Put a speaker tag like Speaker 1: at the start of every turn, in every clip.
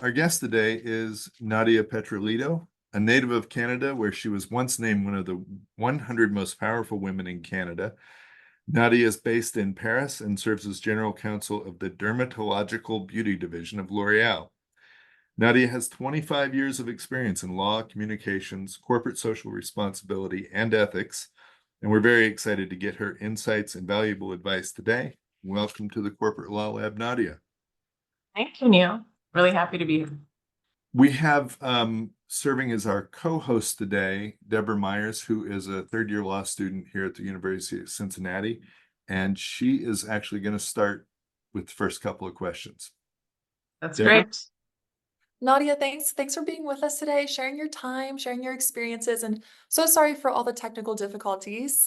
Speaker 1: Our guest today is Nadia Petrolito, a native of Canada, where she was once named one of the 100 most powerful women in Canada. Nadia is based in Paris and serves as General Counsel of the Dermatological Beauty Division of L'Oréal. Nadia has 25 years of experience in law, communications, corporate social responsibility, and ethics, and we're very excited to get her insights and valuable advice today. Welcome to the Corporate Law Lab, Nadia.
Speaker 2: Thank you, Neil. Really happy to be here.
Speaker 1: We have serving as our co-host today, Deborah Myers, who is a third-year law student here at the University of Cincinnati, and she is actually going to start with the first couple of questions.
Speaker 2: That's
Speaker 1: Deborah?
Speaker 2: great.
Speaker 3: Nadia, thanks for being with us today, sharing your time, sharing your experiences, and so sorry for all the technical difficulties.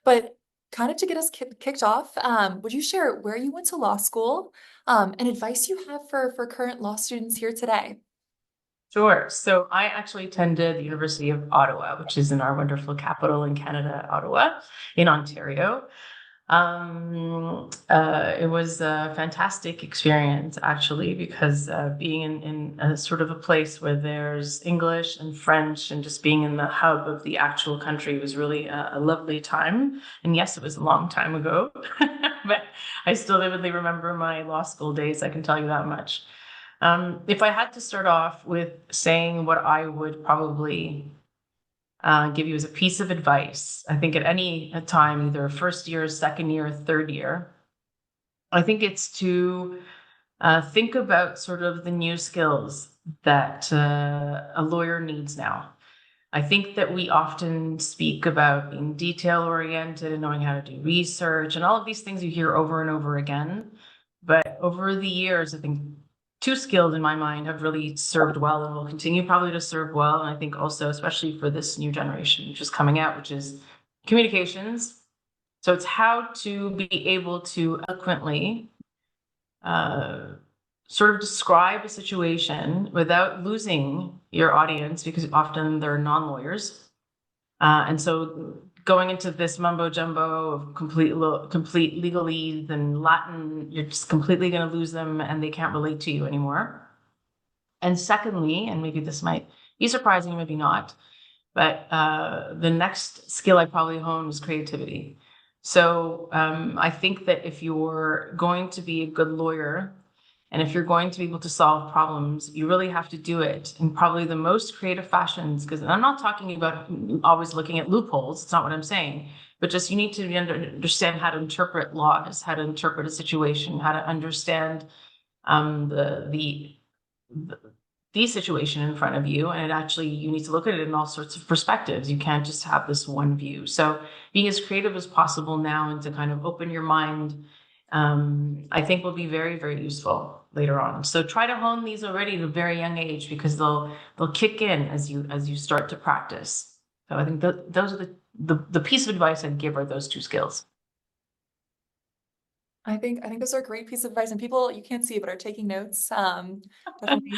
Speaker 3: But kind of to get us kicked off, would you share where you went to law school, and advice you have for current law students here today?
Speaker 2: Sure. So I actually attended the University of Ottawa, which is in our wonderful capital in Canada, Ottawa, in Ontario. It was a fantastic experience, actually, because being in a sort of a place where there's English and French and just being in the hub of the actual country was really a lovely time. And yes, it was a long time ago, but I still vividly remember my law school days, I can tell you that much. If I had to start off with saying what I would probably give you as a piece of advice, I think at any time, either first year, second year, third year, I think it's to think about sort of the new skills that a lawyer needs now. I think that we often speak about being detail oriented and knowing how to do research and all of these things you hear over and over again. But over the years, I think two skills in my mind have really served well and will continue probably to serve well. And I think also, especially for this new generation, which is coming out, which is communications. So it's how to be able to eloquently sort of describe a situation without losing your audience, because often they're non-lawyers. And so going into this mumbo jumbo of complete legalese and Latin, you're just completely going to lose them and they can't relate to you anymore. And secondly, and maybe this might be surprising, maybe not, but the next skill I probably honed was creativity. So I think that if you're going to be a good lawyer, and if you're going to be able to solve problems, you really have to do it in probably the most creative fashions. Because I'm not talking about always looking at loopholes. It's not what I'm saying. But just you need to understand how to interpret laws, how to interpret a situation, how to understand the situation in front of you. And you need to look at it in all sorts of perspectives. You can't just have this one view. So being as creative as possible now and to kind of open your mind, I think will be very, very useful later on. So try to hone these already at a very young age, because they'll kick in as you start to practice. So I think those are the piece of advice I'd give are those two skills.
Speaker 3: I think those are a great piece of advice, and people you can't see but are taking notes. Definitely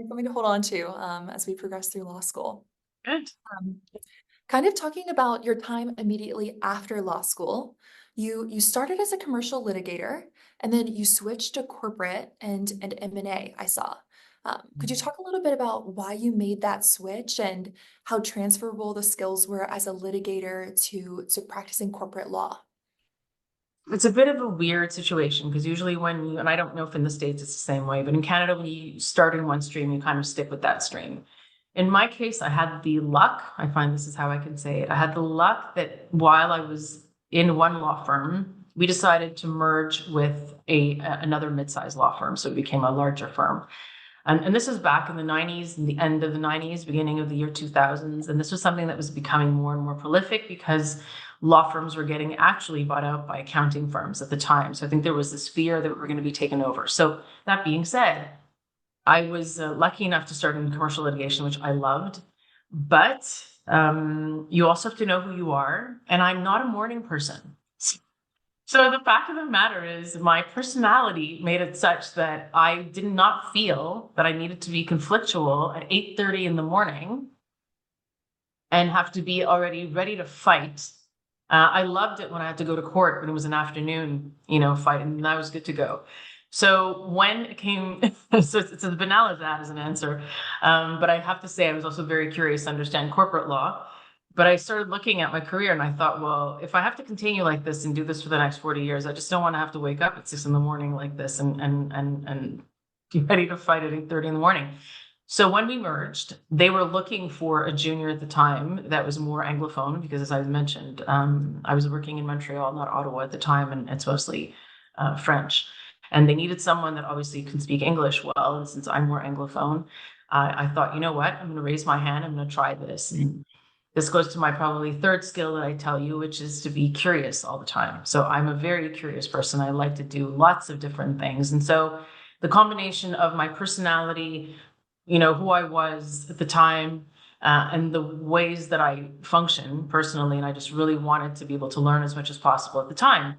Speaker 3: something to hold on to as we progress through law school.
Speaker 2: Good.
Speaker 3: Um, Kind of talking about your time immediately after law school, you started as a commercial litigator, and then you switched to corporate and M&A, I saw. Could you talk a little bit about why you made that switch and how transferable the skills were as a litigator to practicing corporate law?
Speaker 2: It's a bit of a weird situation, because usually and I don't know if in the States it's the same way, but in Canada, when you start in one stream, you kind of stick with that stream. In my case, I had the luck, I find this is how I can say it. I had the luck that while I was in one law firm, we decided to merge with another mid-sized law firm. So it became a larger firm. And this was back in the 90s, in the end of the 90s, beginning of the year 2000s. And this was something that was becoming more and more prolific, because law firms were getting actually bought out by accounting firms at the time. So I think there was this fear that we were going to be taken over. So that being said, I was lucky enough to start in commercial litigation, which I loved. But you also have to know who you are. And I'm not a morning person. So the fact of the matter is, my personality made it such that I did not feel that I needed to be conflictual at 8:30 in the morning and have to be already ready to fight. I loved it when I had to go to court when it was an afternoon, fight, and I was good to go. So when it came, so it's as banal as that as an answer. But I have to say, I was also very curious to understand corporate law. But I started looking at my career and I thought, well, if I have to continue like this and do this for the next 40 years, I just don't want to have to wake up at 6 in the morning like this and be ready to fight at 8:30 in the morning. So when we merged, they were looking for a junior at the time that was more Anglophone because, as I mentioned, I was working in Montreal, not Ottawa at the time, and it's mostly French. And they needed someone that obviously can speak English well. And since I'm more Anglophone, I thought, you know what, I'm going to raise my hand. I'm going to try this. And this goes to my probably third skill that I tell you, which is to be curious all the time. So I'm a very curious person. I like to do lots of different things. And so the combination of my personality, who I was at the time, and the ways that I function personally, and I just really wanted to be able to learn as much as possible at the time.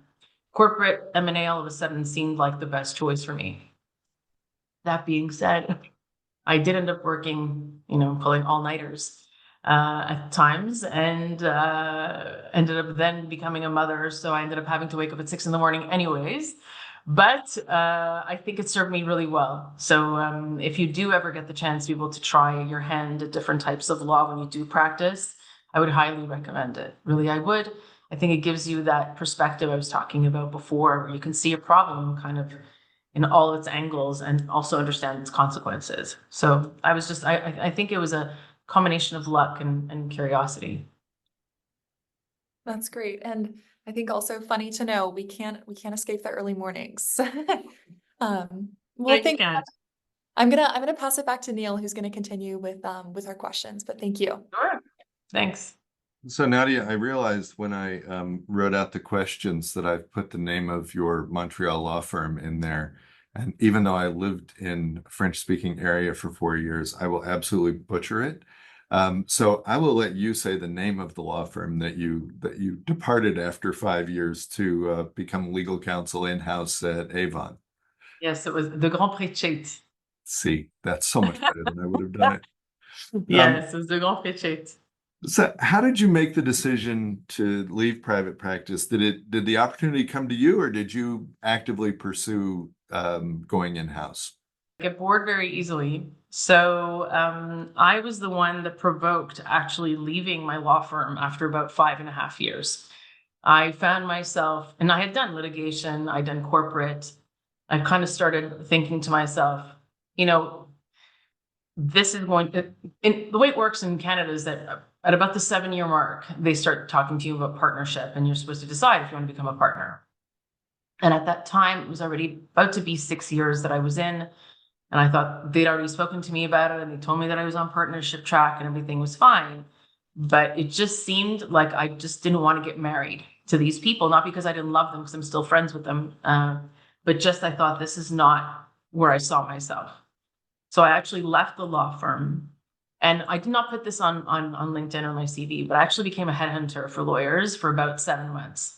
Speaker 2: Corporate M&A all of a sudden seemed like the best choice for me. That being said, I did end up working, pulling all-nighters at times, and ended up then becoming a mother. So I ended up having to wake up at 6 in the morning anyways. But I think it served me really well. So if you do ever get the chance to be able to try your hand at different types of law when you do practice, I would highly recommend it. Really, I would. I think it gives you that perspective I was talking about before, where you can see a problem kind of in all its angles and also understand its consequences. So I think it was a combination of luck and curiosity.
Speaker 3: That's great. And I think also funny to know we can't escape the early mornings. Well,
Speaker 2: You
Speaker 3: thank
Speaker 2: can't.
Speaker 3: I'm gonna pass it back to Neil, who's gonna continue with our questions, but thank you.
Speaker 2: Sure. Thanks.
Speaker 1: So Nadia, I realized when I wrote out the questions that I've put the name of your Montreal law firm in there. And even though I lived in a French-speaking area for 4 years, I will absolutely butcher it. So I will let you say the name of the law firm that you departed after 5 years to become legal counsel in-house at Avon.
Speaker 2: Yes, it was the Grand Pré.
Speaker 1: See, that's so much better than I would have done it.
Speaker 2: Yes, it was the Grand Pré.
Speaker 1: So how did you make the decision to leave private practice? Did the opportunity come to you, or did you actively pursue going in-house?
Speaker 2: Get bored very easily. So I was the one that provoked actually leaving my law firm after about 5.5 years. I found myself, and I had done litigation, I'd done corporate. I kind of started thinking to myself, this is going to, the way it works in Canada is that at about the 7-year mark, they start talking to you about partnership, and you're supposed to decide if you want to become a partner. And at that time, it was already about to be 6 years that I was in. And I thought they'd already spoken to me about it, and they told me that I was on partnership track and everything was fine. But it just seemed like I just didn't want to get married to these people, not because I didn't love them, because I'm still friends with them, but just I thought this is not where I saw myself. So I actually left the law firm, and I did not put this on LinkedIn or my CV, but I actually became a headhunter for lawyers for about 7 months.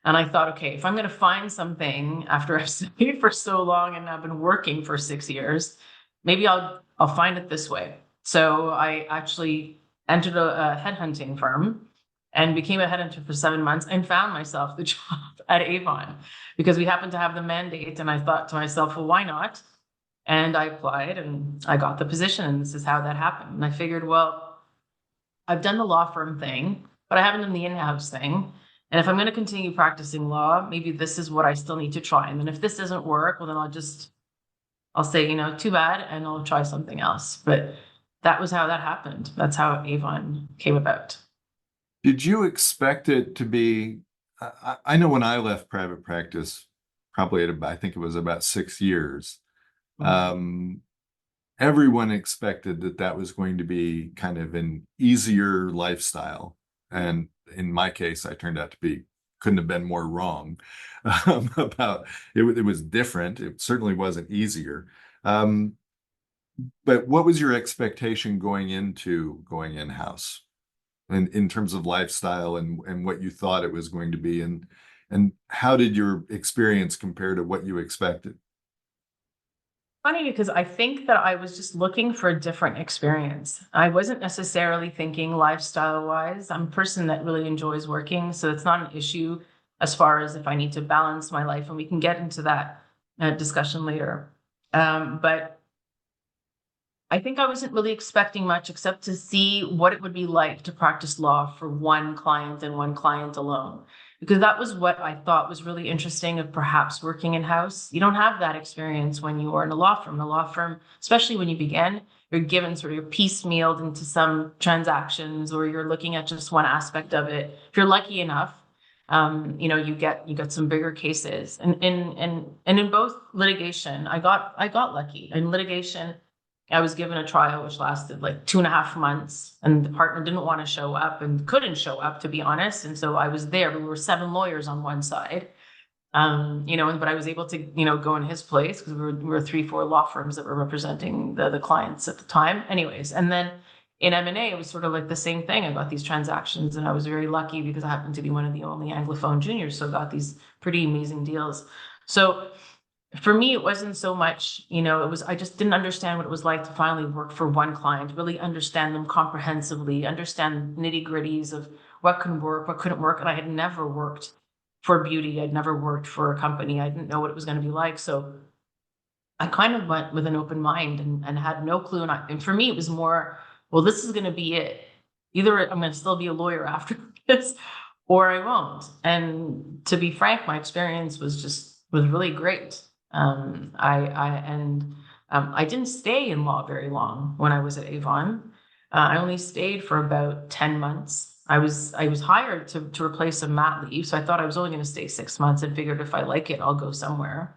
Speaker 2: And I thought, okay, if I'm going to find something after I've studied for so long and I've been working for 6 years, maybe I'll find it this way. So I actually entered a headhunting firm and became a headhunter for 7 months and found myself the job at Avon because we happened to have the mandate. And I thought to myself, well, why not? And I applied and I got the position. And this is how that happened. And I figured, well, I've done the law firm thing, but I haven't done the in-house thing. And if I'm going to continue practicing law, maybe this is what I still need to try. And then if this doesn't work, well, then I'll say, too bad, and I'll try something else. But that was how that happened. That's how Avon came about.
Speaker 1: Did you expect it to be? I know when I left private practice, probably I think it was about 6 years. Everyone expected that was going to be kind of an easier lifestyle. And in my case, I turned out to couldn't have been more wrong about it. It was different. It certainly wasn't easier. But what was your expectation going in-house in terms of lifestyle and what you thought it was going to be? And how did your experience compare to what you expected?
Speaker 2: Funny because I think that I was just looking for a different experience. I wasn't necessarily thinking lifestyle wise. I'm a person that really enjoys working, so it's not an issue as far as if I need to balance my life, and we can get into that discussion later. But I think I wasn't really expecting much except to see what it would be like to practice law for one client and one client alone. Because that was what I thought was really interesting of perhaps working in-house. You don't have that experience when you are in a law firm. A law firm, especially when you begin, you're given sort of you're piecemealed into some transactions, or you're looking at just one aspect of it. If you're lucky enough, you get some bigger cases. And in both litigation, I got lucky. In litigation, I was given a trial which lasted like 2.5 months, and the partner didn't want to show up and couldn't show up, to be honest. And so I was there. We were 7 lawyers on one side, but I was able to, go in his place because we were 3-4 law firms that were representing the clients at the time. Anyways, and then in M&A, it was sort of like the same thing. I got these transactions, and I was very lucky because I happened to be one of the only Anglophone juniors, so I got these pretty amazing deals. So for me, it wasn't so much, I just didn't understand what it was like to finally work for one client, really understand them comprehensively, understand nitty gritties of what can work, what couldn't work. And I had never worked for beauty. I'd never worked for a company. I didn't know what it was going to be like. So I kind of went with an open mind and had no clue. And for me, it was more, well, this is going to be it. Either I'm going to still be a lawyer after this, or I won't. And to be frank, my experience was really great. I didn't stay in law very long when I was at Avon. I only stayed for about 10 months. I was hired to replace a mat leave, so I thought I was only going to stay 6 months, and figured if I like it, I'll go somewhere.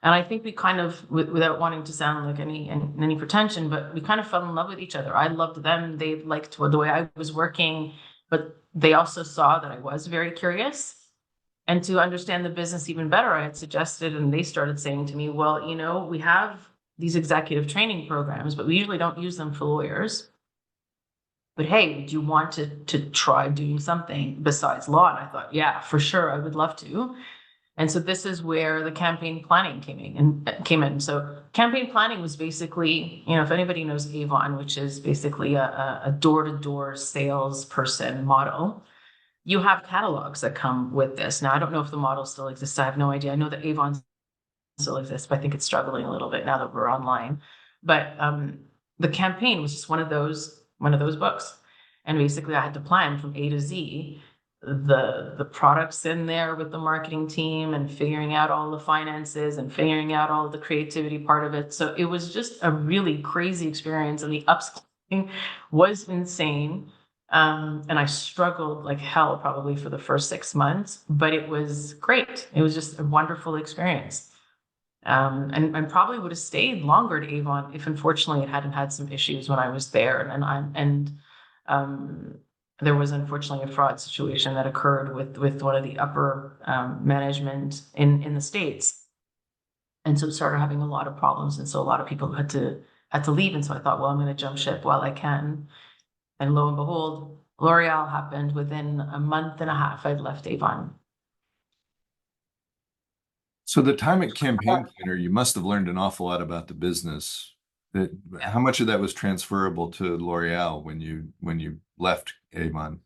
Speaker 2: And I think we kind of, without wanting to sound like any pretension, but we kind of fell in love with each other. I loved them; they liked the way I was working, but they also saw that I was very curious. And to understand the business even better, I had suggested, and they started saying to me, well, we have these executive training programs, but we usually don't use them for lawyers. But hey, do you want to try doing something besides law? And I thought, yeah, for sure, I would love to. And so this is where the campaign planning came in. So campaign planning was basically, if anybody knows Avon, which is basically a door-to-door salesperson model, you have catalogs that come with this. Now, I don't know if the model still exists. I have no idea. I know that Avon still exists, but I think it's struggling a little bit now that we're online. But the campaign was just one of those books. And basically I had to plan from A to Z the products in there with the marketing team, and figuring out all the finances and figuring out all the creativity part of it. So it was just a really crazy experience, and the upskilling was insane. And I struggled like hell probably for the first 6 months, but it was great. It was just a wonderful experience. And probably would have stayed longer at Avon if unfortunately it hadn't had some issues when I was there. There was unfortunately a fraud situation that occurred with one of the upper management in the States. And so it started having a lot of problems. And so a lot of people had to leave. And so I thought, well, I'm going to jump ship while I can. And lo and behold, L'Oréal happened. Within a month and a half, I'd left Avon.
Speaker 1: So the time at campaign planner, you must have learned an awful lot about the business. How much of that was transferable to L'Oréal when you left Avon?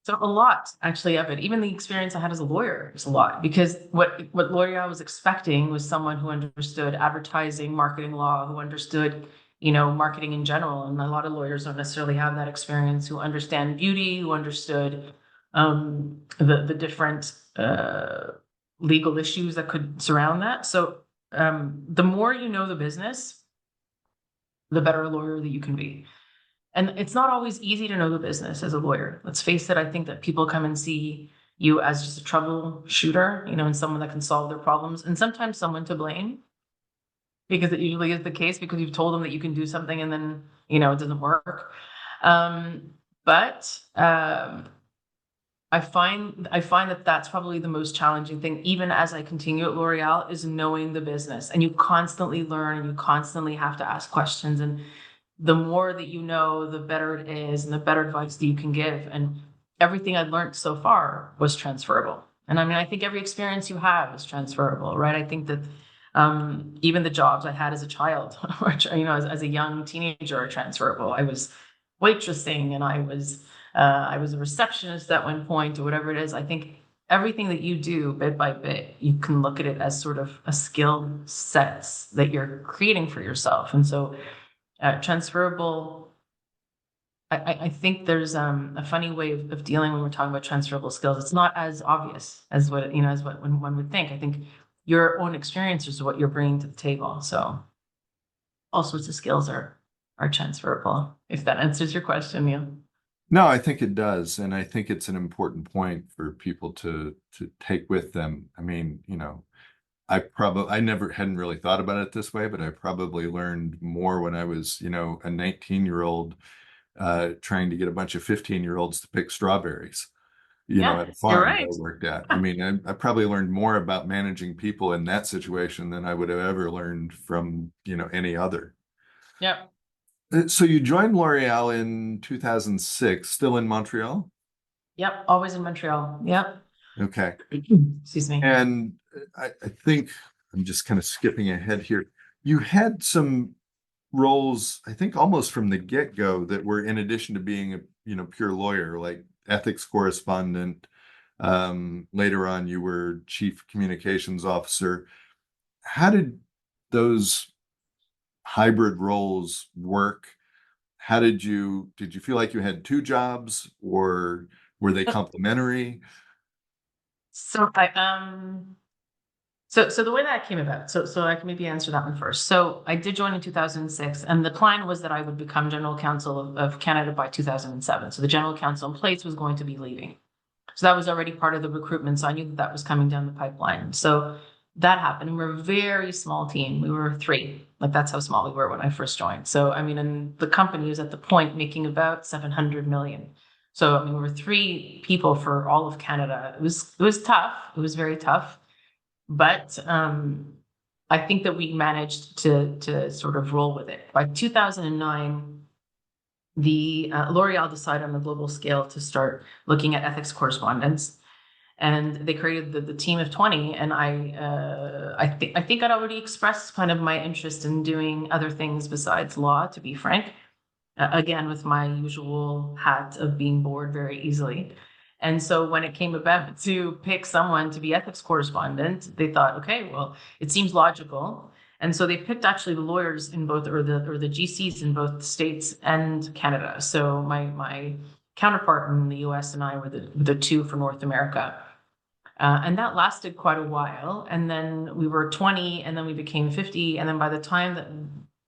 Speaker 2: So a lot actually of it. Even the experience I had as a lawyer was a lot, because what L'Oréal was expecting was someone who understood advertising, marketing law, who understood marketing in general. And a lot of lawyers don't necessarily have that experience, who understand beauty, who understood the different legal issues that could surround that. So the more you know the business, the better a lawyer that you can be. And it's not always easy to know the business as a lawyer. Let's face it. I think that people come and see you as just a troubleshooter, and someone that can solve their problems, and sometimes someone to blame, because it usually is the case, because you've told them that you can do something and then, it doesn't work. But I find that that's probably the most challenging thing, even as I continue at L'Oréal, is knowing the business. And you constantly learn, and you constantly have to ask questions. And the more that you know, the better it is, and the better advice that you can give. And everything I've learned so far was transferable. And I mean, I think every experience you have is transferable, right? I think that even the jobs I had as a child, or as a young teenager, are transferable. I was waitressing, and I was a receptionist at one point, or whatever it is. I think everything that you do bit by bit, you can look at it as sort of a skill sets that you're creating for yourself. And so transferable, I think there's a funny way of dealing when we're talking about transferable skills. It's not as obvious as what, as what one would think. I think your own experiences are what you're bringing to the table. So all sorts of skills are transferable, if that answers your question, Neil.
Speaker 1: No, I think it does, and I think it's an important point for people to take with them. I mean, I never hadn't really thought about it this way, but I probably learned more when I was, a 19-year-old trying to get a bunch of 15-year-olds to pick strawberries,
Speaker 2: Yeah,
Speaker 1: at a
Speaker 2: you're
Speaker 1: farm that I
Speaker 2: right.
Speaker 1: worked at. I mean, I probably learned more about managing people in that situation than I would have ever learned from, any other.
Speaker 2: Yep.
Speaker 1: So you joined L'Oréal in 2006, still in Montreal?
Speaker 2: Yep. Always in Montreal. Yep.
Speaker 1: Okay.
Speaker 2: Excuse me.
Speaker 1: And I think I'm just kind of skipping ahead here. You had some roles, I think almost from the get-go, that were in addition to being a, pure lawyer, like ethics correspondent. Later on, you were chief communications officer. How did those hybrid roles work? How did you feel like you had two jobs, or were they complementary?
Speaker 2: So so the way that came about, so I can maybe answer that one first. So I did join in 2006, and the plan was that I would become general counsel of Canada by 2007. So the general counsel in place was going to be leaving. So that was already part of the recruitment. So I knew that that was coming down the pipeline. So that happened. We're a very small team. We were three. Like that's how small we were when I first joined. So I mean, and the company was at the point making about 700 million. So I mean, we were three people for all of Canada. It was tough. It was very tough. But I think that we managed to sort of roll with it. By 2009, the L'Oréal decided on a global scale to start looking at ethics correspondence, and they created the team of 20. And I think I'd already expressed kind of my interest in doing other things besides law, to be frank. Again, with my usual hat of being bored very easily. And so when it came about to pick someone to be ethics correspondent, they thought, okay, well, it seems logical. And so they picked actually the lawyers in both, or the GCs in both the States and Canada. So my counterpart in the US and I were the two for North America. And that lasted quite a while. And then we were 20, and then we became 50. And then by the time that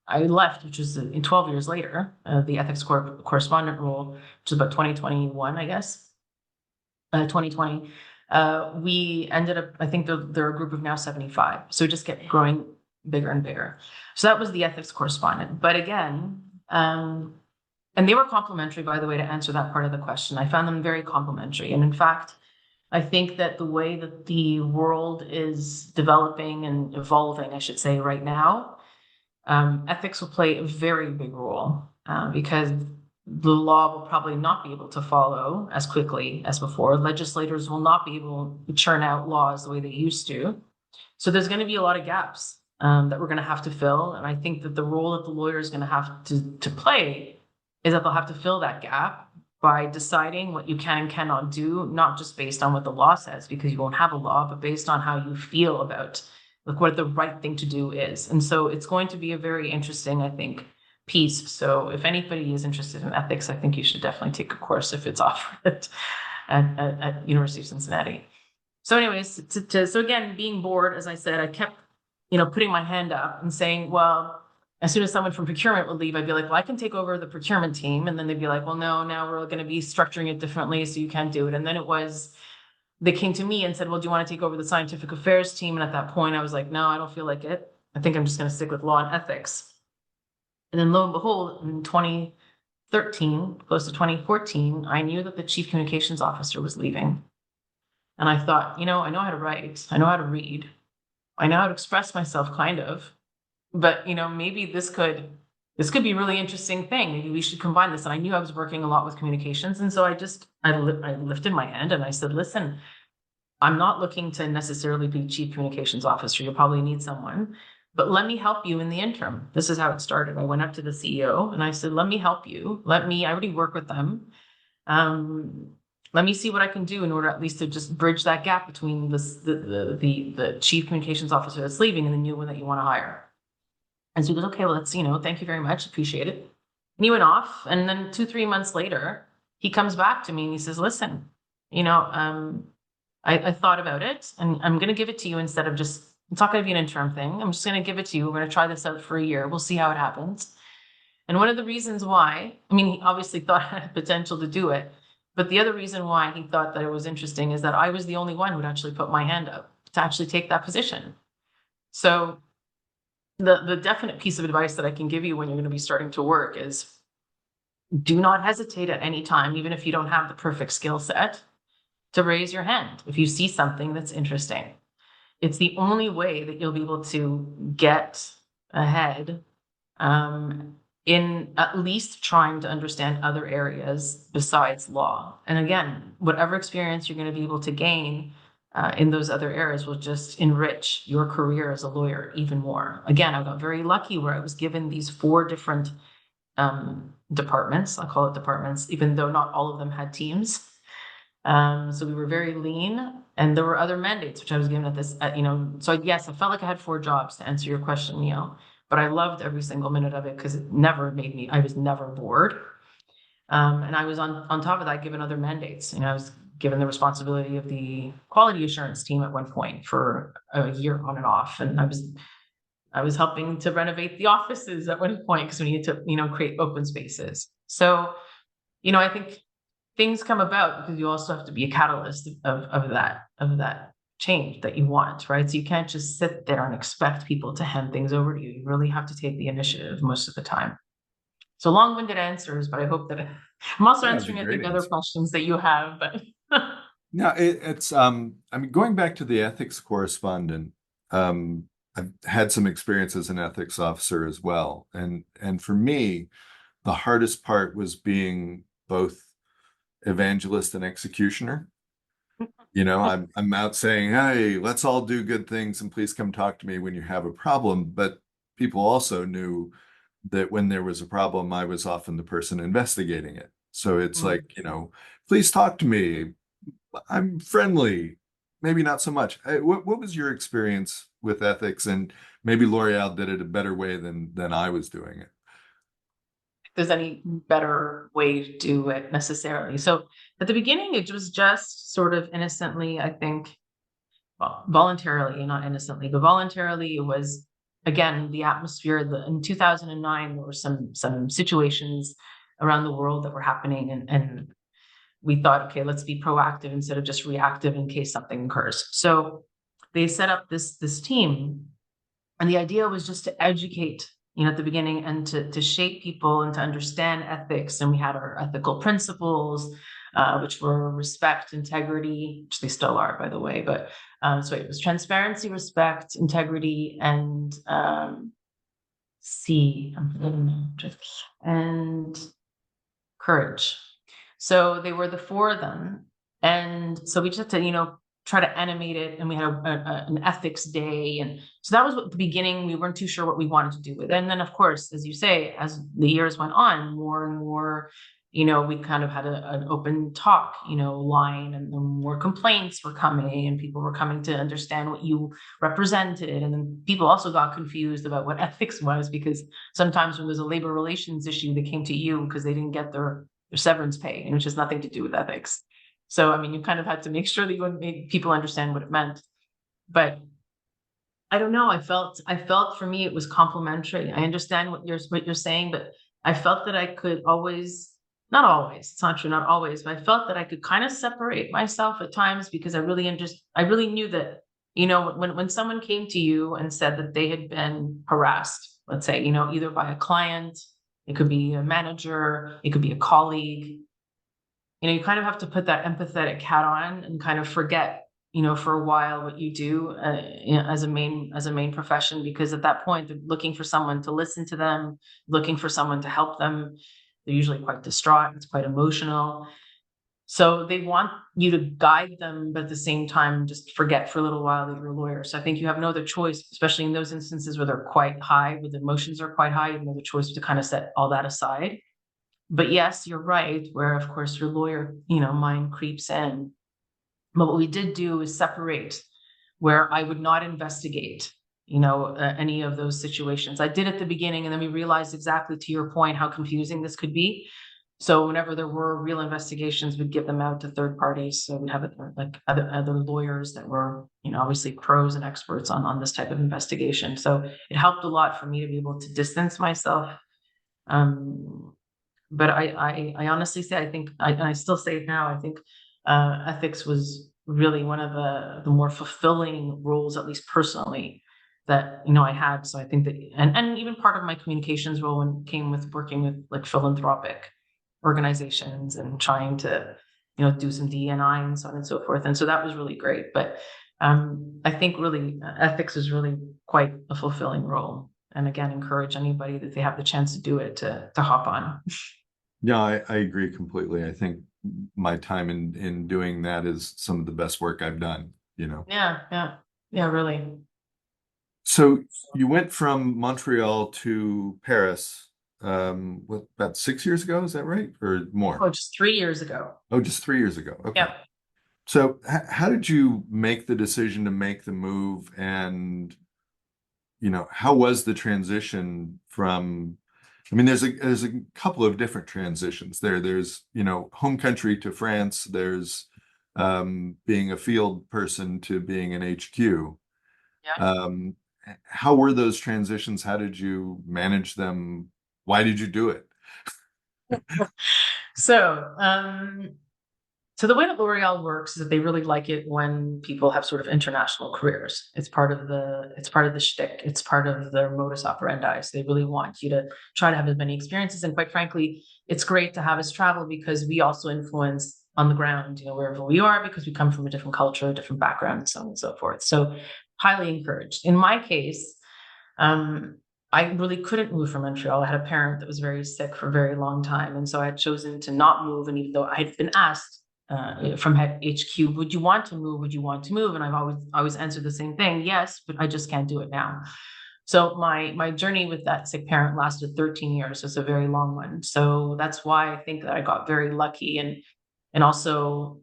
Speaker 2: I left, which was 12 years later, the ethics correspondent role, which is about 2021, I guess, 2020, we ended up, I think they're a group of now 75. So it just kept growing bigger and bigger. So that was the ethics correspondent. But again, and they were complementary, by the way, to answer that part of the question. I found them very complementary. And in fact, I think that the way that the world is developing and evolving, I should say, right now, ethics will play a very big role because the law will probably not be able to follow as quickly as before. Legislators will not be able to churn out laws the way they used to. So there's going to be a lot of gaps that we're going to have to fill. And I think that the role that the lawyer is going to have to play is that they'll have to fill that gap by deciding what you can and cannot do, not just based on what the law says, because you won't have a law, but based on how you feel about like what the right thing to do is. And so it's going to be a very interesting, I think, piece. So if anybody is interested in ethics, I think you should definitely take a course if it's offered at University of Cincinnati. So anyways, so again, being bored, as I said, I kept, putting my hand up and saying, well, as soon as someone from procurement would leave, I'd be like, well, I can take over the procurement team. And then they'd be like, well, no, now we're going to be structuring it differently, so you can't do it. And then they came to me and said, well, do you want to take over the scientific affairs team? And at that point, I was like, no, I don't feel like it. I think I'm just going to stick with law and ethics. And then lo and behold, in 2013, close to 2014, I knew that the chief communications officer was leaving. And I thought, I know how to write, I know how to read, I know how to express myself, kind of. But, maybe this could be a really interesting thing. Maybe we should combine this. And I knew I was working a lot with communications. And so I lifted my hand and I said, listen, I'm not looking to necessarily be chief communications officer. You'll probably need someone, but let me help you in the interim. This is how it started. I went up to the CEO and I said, let me help you. I already work with them. let me see what I can do in order at least to just bridge that gap between the chief communications officer that's leaving and the new one that you want to hire. And so he goes, okay, well, that's, thank you very much. Appreciate it. And he went off. And then 2-3 months later, he comes back to me and he says, listen, I thought about it and I'm going to give it to you instead of just, it's not going to be an interim thing. I'm just going to give it to you. We're going to try this out for a year. We'll see how it happens. And one of the reasons why, he obviously thought I had potential to do it, but the other reason why he thought that it was interesting is that I was the only one who'd actually put my hand up to actually take that position. So the definite piece of advice that I can give you when you're going to be starting to work is do not hesitate at any time, even if you don't have the perfect skill set, to raise your hand if you see something that's interesting. It's the only way that you'll be able to get ahead in at least trying to understand other areas besides law. And again, whatever experience you're going to be able to gain in those other areas will just enrich your career as a lawyer even more. Again, I got very lucky where I was given these 4 different departments. I'll call it departments, even though not all of them had teams. So we were very lean, and there were other mandates which I was given at this, so yes, I felt like I had 4 jobs to answer your question, Neil, but I loved every single minute of it because it never I was never bored. And I was on top of that given other mandates. I was given the responsibility of the quality assurance team at one point for a year on and off. And I was helping to renovate the offices at one point because we needed to, create open spaces. So, I think things come about because you also have to be a catalyst of that change that you want, right? So you can't just sit there and expect people to hand things over to you. You really have to take the initiative most of the time. So long-winded answers, but I hope that I'm also answering, I think, other questions that you have. But
Speaker 1: no, it's going back to the ethics correspondent. I've had some experience as an ethics officer as well, and for me, the hardest part was being both evangelist and executioner. I'm out saying, hey, let's all do good things and please come talk to me when you have a problem. But people also knew that when there was a problem, I was often the person investigating it. So it's like, please talk to me. I'm friendly. Maybe not so much. What was your experience with ethics? And maybe L'Oréal did it a better way than I was doing it.
Speaker 2: There's any better way to do it necessarily. So at the beginning, it was just sort of innocently, I think, well, voluntarily, not innocently, but voluntarily. It was, again, the atmosphere. In 2009, there were some situations around the world that were happening, and we thought, okay, let's be proactive instead of just reactive in case something occurs. So they set up this team, and the idea was just to educate at the beginning and to shape people and to understand ethics. And we had our ethical principles, which were respect, integrity, which they still are, by the way. But so it was transparency, respect, integrity, and and courage. So they were the 4 of them. And so we just had to, try to animate it. And we had an ethics day. And so that was at the beginning. We weren't too sure what we wanted to do with it. And then, of course, as you say, as the years went on, more and more, we kind of had an open talk, line, and more complaints were coming and people were coming to understand what you represented. And then people also got confused about what ethics was, because sometimes when there's a labor relations issue, they came to you because they didn't get their severance pay, which has nothing to do with ethics. So, you kind of had to make sure that you made people understand what it meant. But I don't know. I felt for me, it was complementary. I understand what you're saying, but I felt that I could always, not always, it's not true, not always, but I felt that I could kind of separate myself at times because I really knew that, when someone came to you and said that they had been harassed, let's say, either by a client, it could be a manager, it could be a colleague, you kind of have to put that empathetic hat on and kind of forget, for a while what you do as a main profession, because at that point they're looking for someone to listen to them, looking for someone to help them. They're usually quite distraught. It's quite emotional. So they want you to guide them, but at the same time, just forget for a little while that you're a lawyer. So I think you have no other choice, especially in those instances where they're quite high, where the emotions are quite high, you have no other choice to kind of set all that aside. But yes, you're right, where of course your lawyer, mind creeps in. But what we did do is separate where I would not investigate, any of those situations. I did at the beginning, and then we realized, exactly to your point, how confusing this could be. So whenever there were real investigations, we'd give them out to third parties. So we'd have like other lawyers that were, obviously pros and experts on this type of investigation. So it helped a lot for me to be able to distance myself. But I honestly say, I think, and I still say it now, I think ethics was really one of the more fulfilling roles, at least personally, that I had. So I think that, and even part of my communications role when came with working with like philanthropic organizations and trying to do some DNI and so on and so forth. And so that was really great. But I think really ethics is really quite a fulfilling role. And again, encourage anybody that they have the chance to do it to hop on.
Speaker 1: Yeah, I agree completely. I think my time in doing that is some of the best work I've done,
Speaker 2: Yeah, really.
Speaker 1: So you went from Montreal to Paris, about 6 years ago, is that right? Or more?
Speaker 2: Oh, just 3 years ago.
Speaker 1: Oh, just 3 years ago. Okay.
Speaker 2: Yeah.
Speaker 1: So how did you make the decision to make the move? And, how was the transition from, I mean, there's a couple of different transitions there. There's, home country to France. There's being a field person to being an HQ.
Speaker 2: Yeah.
Speaker 1: How were those transitions? How did you manage them? Why did you do it?
Speaker 2: So, so the way that L'Oréal works is that they really like it when people have sort of international careers. It's part of the shtick. It's part of their modus operandi. So they really want you to try to have as many experiences. And quite frankly, it's great to have us travel because we also influence on the ground, wherever we are, because we come from a different culture, different background, so on and so forth. So highly encouraged. In my case, I really couldn't move from Montreal. I had a parent that was very sick for a very long time. And so I had chosen to not move. And even though I had been asked from HQ, would you want to move? Would you want to move? And I've always answered the same thing, yes, but I just can't do it now. So my journey with that sick parent lasted 13 years. So it's a very long one. So that's why I think that I got very lucky and also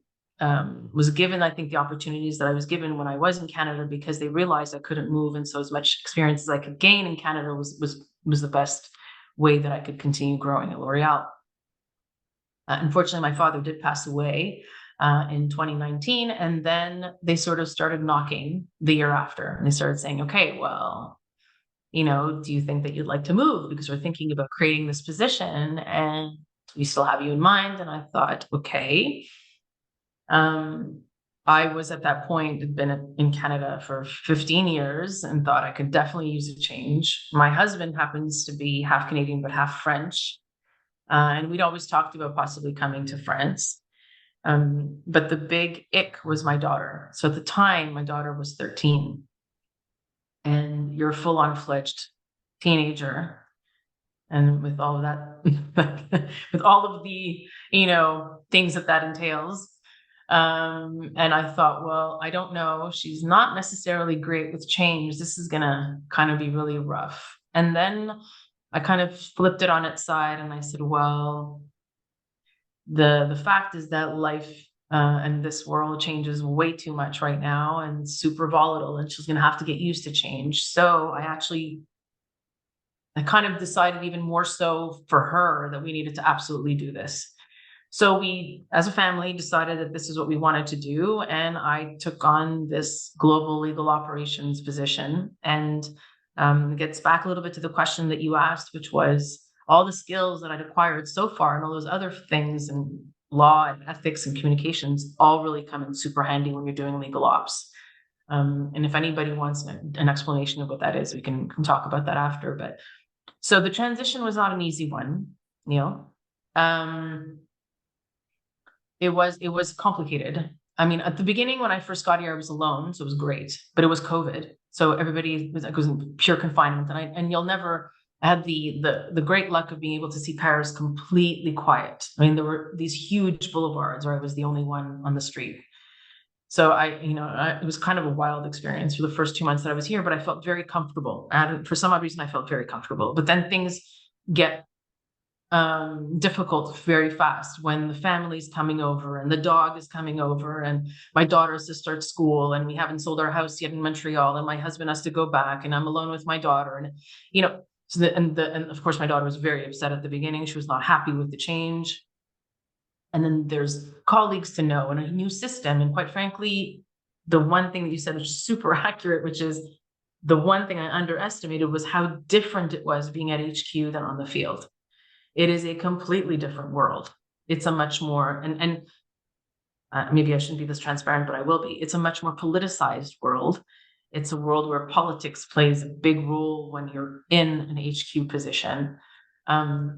Speaker 2: was given, I think, the opportunities that I was given when I was in Canada because they realized I couldn't move. And so as much experience as I could gain in Canada was the best way that I could continue growing at L'Oréal. Unfortunately, my father did pass away in 2019. And then they sort of started knocking the year after. And they started saying, okay, well, do you think that you'd like to move? Because we're thinking about creating this position and we still have you in mind. And I thought, okay. I was at that point, had been in Canada for 15 years and thought I could definitely use a change. My husband happens to be half Canadian, but half French. And we'd always talked about possibly coming to France. But the big ick was my daughter. So at the time, my daughter was 13. And you're a full-on fledged teenager. And with all of that, with all of the, things that entails. And I thought, well, I don't know. She's not necessarily great with change. This is going to kind of be really rough. And then I kind of flipped it on its side and I said, well, the fact is that life and this world changes way too much right now and super volatile, and she's going to have to get used to change. So I kind of decided even more so for her that we needed to absolutely do this. So we, as a family, decided that this is what we wanted to do. And I took on this global legal operations position. And it gets back a little bit to the question that you asked, which was all the skills that I'd acquired so far and all those other things and law and ethics and communications all really come in super handy when you're doing legal ops. And if anybody wants an explanation of what that is, we can talk about that after. But so the transition was not an easy one, Neil. It was complicated. I mean, at the beginning, when I first got here, I was alone, so it was great, but it was COVID. So everybody was in pure confinement. And you'll never had the great luck of being able to see Paris completely quiet. I mean, there were these huge boulevards where I was the only one on the street. So it was kind of a wild experience for the first 2 months that I was here, but I felt very comfortable. And for some odd reason, I felt very comfortable. But then things get difficult very fast when the family's coming over and the dog is coming over and my daughter has to start school and we haven't sold our house yet in Montreal and my husband has to go back and I'm alone with my daughter. And, you know, so and of course my daughter was very upset at the beginning. She was not happy with the change. And then there's colleagues to know and a new system. And quite frankly, the one thing that you said, which is super accurate, which is the one thing I underestimated was how different it was being at HQ than on the field. It is a completely different world. It's a much more, and maybe I shouldn't be this transparent, but I will be. It's a much more politicized world. It's a world where politics plays a big role when you're in an HQ position,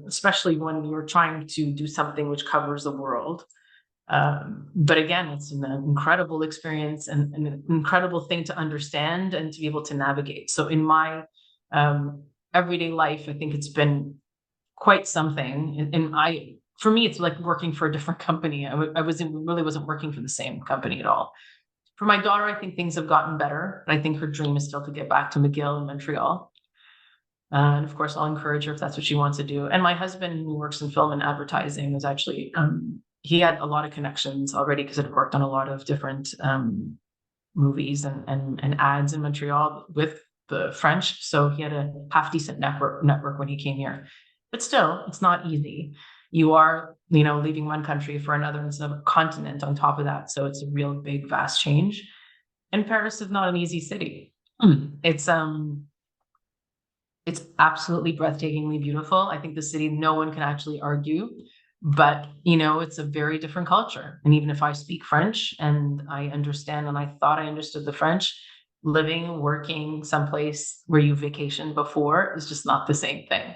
Speaker 2: especially when you're trying to do something which covers the world. But again, it's an incredible experience and an incredible thing to understand and to be able to navigate. So in my everyday life, I think it's been quite something. And for me, it's like working for a different company. I really wasn't working for the same company at all. For my daughter, I think things have gotten better. I think her dream is still to get back to McGill in Montreal. And of course, I'll encourage her if that's what she wants to do. And my husband, who works in film and advertising, is actually, he had a lot of connections already because I'd worked on a lot of different movies and ads in Montreal with the French. So he had a half decent network when he came here. But still, it's not easy. You are, leaving one country for another and a continent on top of that. So it's a real big, vast change. And Paris is not an easy city. It's absolutely breathtakingly beautiful. I think the city, no one can actually argue, but it's a very different culture. And even if I speak French and I understand, and I thought I understood the French, living, working someplace where you vacationed before is just not the same thing.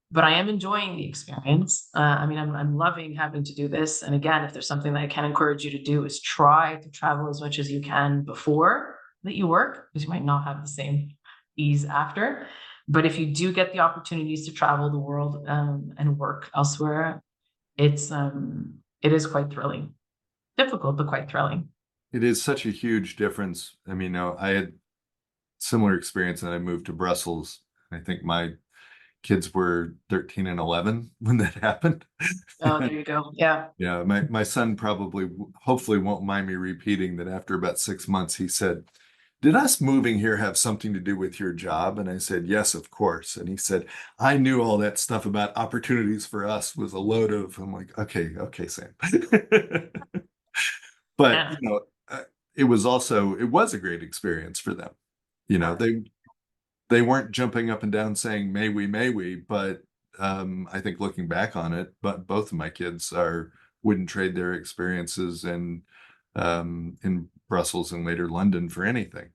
Speaker 2: But I am enjoying the experience. I'm loving having to do this. And again, if there's something that I can encourage you to do is try to travel as much as you can before that you work, because you might not have the same ease after. But if you do get the opportunities to travel the world and work elsewhere, it is quite thrilling. Difficult, but quite thrilling.
Speaker 1: It is such a huge difference. I mean, I had similar experience and I moved to Brussels. I think my kids were 13 and 11 when that happened.
Speaker 2: Oh, there you go. Yeah.
Speaker 1: Yeah, my son hopefully won't mind me repeating that after about 6 months, he said, "Did us moving here have something to do with your job?" And I said, "Yes, of course." And he said, "I knew all that stuff about opportunities for us was a load of," I'm like, okay, Sam. But,
Speaker 2: Yeah.
Speaker 1: it was a great experience for them. They weren't jumping up and down saying, may we, but I think looking back on it, but both of my kids wouldn't trade their experiences in Brussels and later London for anything.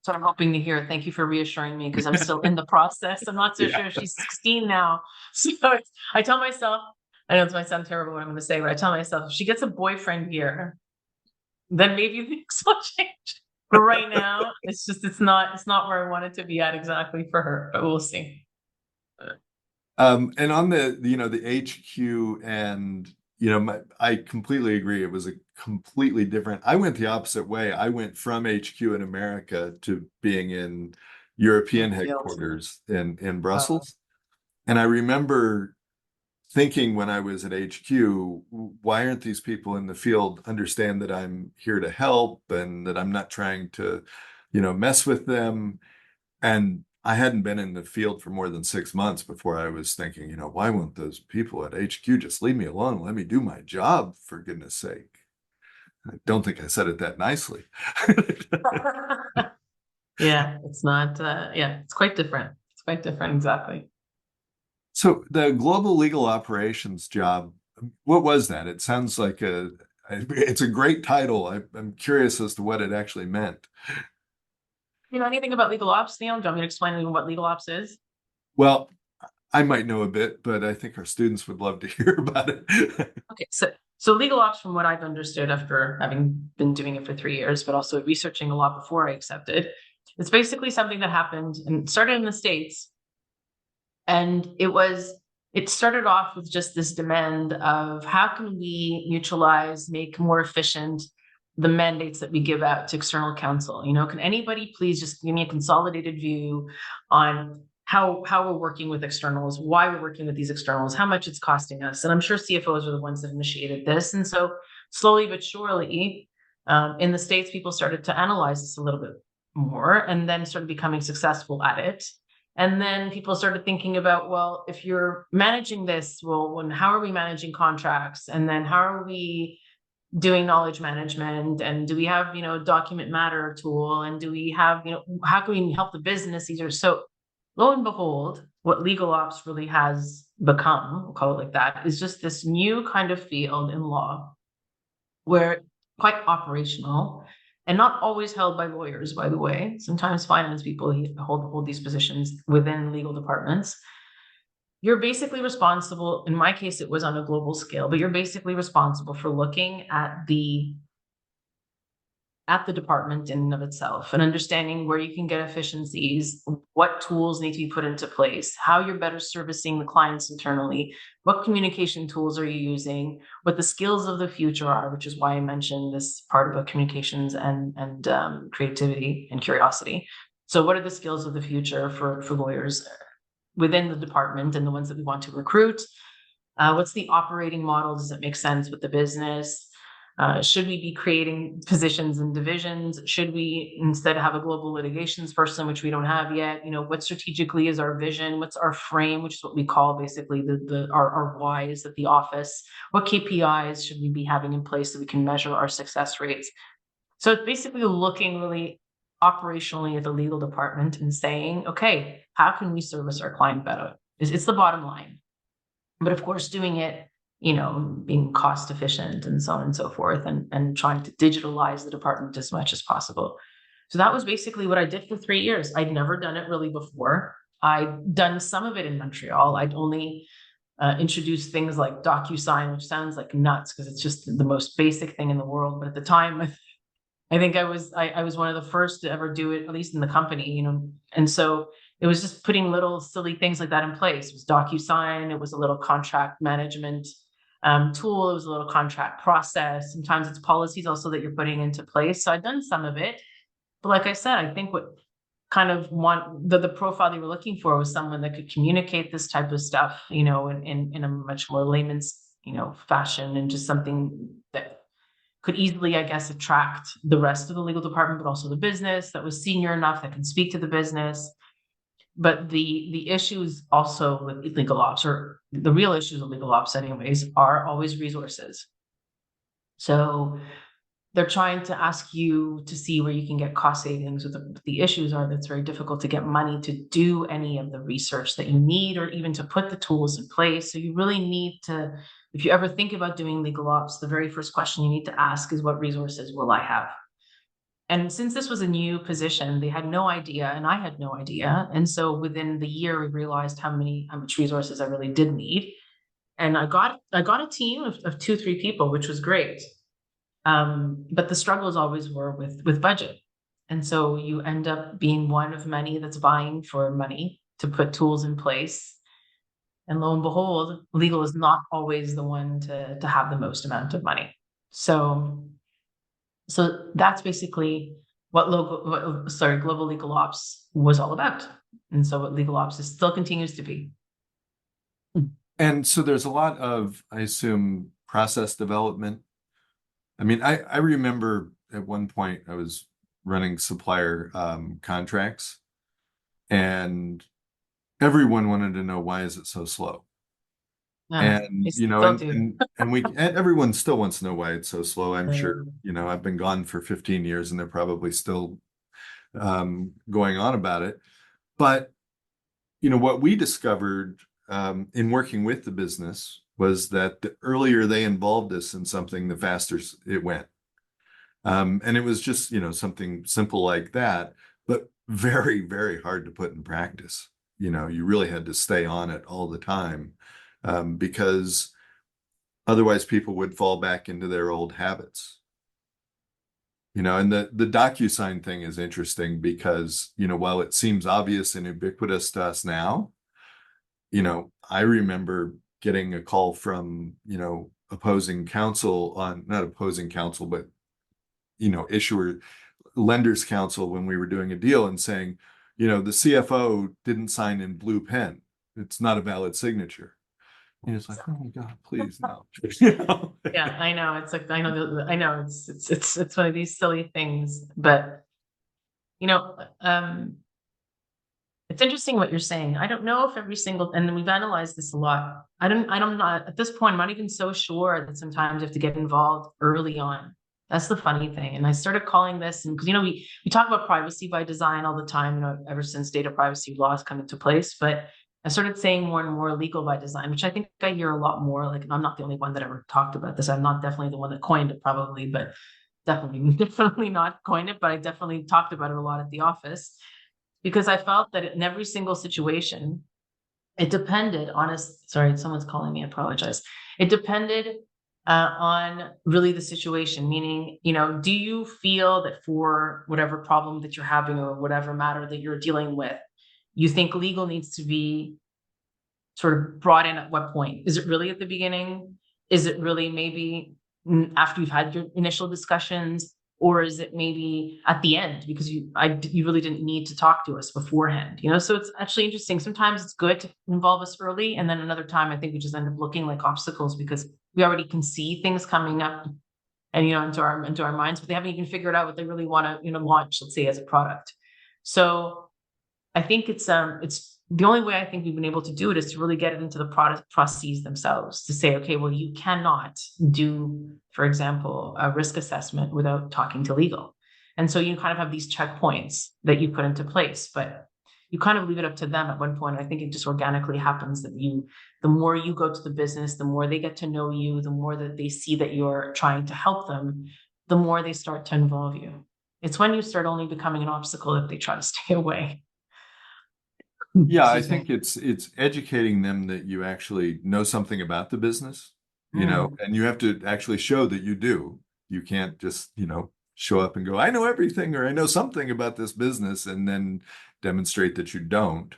Speaker 2: So I'm hoping to hear. Thank you for reassuring me because I'm still in the process. I'm not so sure. She's 16 now. So I tell myself, I know this might sound terrible what I'm going to say, but I tell myself if she gets a boyfriend here, then maybe things will change. But right now, it's not where I want it to be at exactly for her, but we'll see.
Speaker 1: And on the HQ and, I completely agree. It was a completely different, I went the opposite way. I went from HQ in America to being in European headquarters in Brussels. And I remember thinking when I was at HQ, why aren't these people in the field understand that I'm here to help and that I'm not trying to, mess with them? And I hadn't been in the field for more than 6 months before I was thinking, why won't those people at HQ just leave me alone and let me do my job, for goodness sake? I don't think I said it that nicely.
Speaker 2: Yeah, it's not, it's quite different. It's quite different, exactly.
Speaker 1: So the global legal operations job, what was that? It sounds like it's a great title. I'm curious as to what it actually meant.
Speaker 2: You know anything about legal ops, Neil? Do you want me to explain what legal ops is?
Speaker 1: Well, I might know a bit, but I think our students would love to hear about it.
Speaker 2: Okay, so legal ops, from what I've understood after having been doing it for 3 years, but also researching a lot before I accepted, it's basically something that happened and started in the States. And it started off with just this demand of how can we mutualize, make more efficient the mandates that we give out to external counsel? Can anybody please just give me a consolidated view on how we're working with externals, why we're working with these externals, how much it's costing us. And I'm sure CFOs are the ones that initiated this. And so slowly but surely, in the States, people started to analyze this a little bit more and then started becoming successful at it. And then people started thinking about, well, if you're managing this, well, how are we managing contracts? And then how are we doing knowledge management? And do we have, document matter tool? And do we have, how can we help the business easier? So lo and behold, what legal ops really has become, we'll call it like that, is just this new kind of field in law where quite operational and not always held by lawyers, by the way. Sometimes finance people hold these positions within legal departments. You're basically responsible, in my case, it was on a global scale, but you're basically responsible for looking at the department in and of itself and understanding where you can get efficiencies, what tools need to be put into place, how you're better servicing the clients internally, what communication tools are you using, what the skills of the future are, which is why I mentioned this part about communications and creativity and curiosity. So what are the skills of the future for lawyers within the department and the ones that we want to recruit? What's the operating model? Does it make sense with the business? Should we be creating positions and divisions? Should we instead have a global litigations person, which we don't have yet? What strategically is our vision? What's our frame, which is what we call basically our whys at the office? What KPIs should we be having in place so we can measure our success rates? So it's basically looking really operationally at the legal department and saying, okay, how can we service our client better? It's the bottom line. But of course, doing it, being cost efficient and so on and so forth, and trying to digitalize the department as much as possible. So that was basically what I did for 3 years. I'd never done it really before. I'd done some of it in Montreal. I'd only introduced things like DocuSign, which sounds like nuts because it's just the most basic thing in the world. But at the time, I think I was one of the first to ever do it, at least in the company, and so it was just putting little silly things like that in place. It was DocuSign. It was a little contract management tool. It was a little contract process. Sometimes it's policies also that you're putting into place. So I've done some of it, but like I said, I think what kind of the profile they were looking for was someone that could communicate this type of stuff, in a much more layman's, fashion, and just something that could easily, I guess, attract the rest of the legal department, but also the business, that was senior enough that can speak to the business. But the issues also with legal ops, or the real issues of legal ops anyways, are always resources. So they're trying to ask you to see where you can get cost savings. The issues are that it's very difficult to get money to do any of the research that you need, or even to put the tools in place. So you really need to, if you ever think about doing legal ops, the very first question you need to ask is, what resources will I have? And since this was a new position, they had no idea, and I had no idea. And so within the year, we realized how much resources I really did need. And I got a team of 2-3 people, which was great. But the struggles always were with budget. And so you end up being one of many that's vying for money to put tools in place. And lo and behold, legal is not always the one to have the most amount of money. So that's basically what Global Legal Ops was all about. And so what legal ops still continues to be.
Speaker 1: And so there's a lot of, I assume, process development. I mean, I remember at one point I was running supplier contracts, and everyone wanted to know, why is it so slow? And everyone still wants to know why it's so slow. I'm sure, I've been gone for 15 years and they're probably still going on about it. But what we discovered in working with the business was that the earlier they involved us in something, the faster it went. And it was just, something simple like that, but very, very hard to put in practice. You really had to stay on it all the time. Because otherwise people would fall back into their old habits. And the DocuSign thing is interesting because, while it seems obvious and ubiquitous to us now, I remember getting a call from, opposing counsel not opposing counsel, but, issuer lenders counsel when we were doing a deal and saying, the CFO didn't sign in blue pen. It's not a valid signature. And it's like, oh my God, please no.
Speaker 2: Yeah, I know. It's like, I know it's one of these silly things, but you know, it's interesting what you're saying. I don't know if every single, and we've analyzed this a lot. I'm not, at this point, I'm not even so sure that sometimes you have to get involved early on. That's the funny thing. And I started calling this, and because, we talk about privacy by design all the time, ever since data privacy laws come into place. But I started saying more and more legal by design, which I think I hear a lot more. Like, I'm not the only one that ever talked about this. I'm not definitely the one that coined it, probably, but definitely not coined it, but I definitely talked about it a lot at the office because I felt that in every single situation, it depended on us. Sorry, someone's calling me. I apologize. It depended on really the situation, meaning, do you feel that for whatever problem that you're having or whatever matter that you're dealing with, you think legal needs to be sort of brought in at what point? Is it really at the beginning? Is it really maybe after you've had your initial discussions? Or is it maybe at the end because you really didn't need to talk to us beforehand? So it's actually interesting. Sometimes it's good to involve us early, and then another time I think we just end up looking like obstacles because we already can see things coming up, and into our minds, but they haven't even figured out what they really want to launch, let's say, as a product. So I think it's the only way I think we've been able to do it is to really get it into the product processes themselves to say, okay, well, you cannot do, for example, a risk assessment without talking to legal. And so you kind of have these checkpoints that you put into place, but you kind of leave it up to them at one point. I think it just organically happens that the more you go to the business, the more they get to know you, the more that they see that you're trying to help them, the more they start to involve you. It's when you start only becoming an obstacle that they try to stay away.
Speaker 1: Yeah, I think it's educating them that you actually know something about the business, and you have to actually show that you do. You can't just, show up and go, I know everything or I know something about this business and then demonstrate that you don't.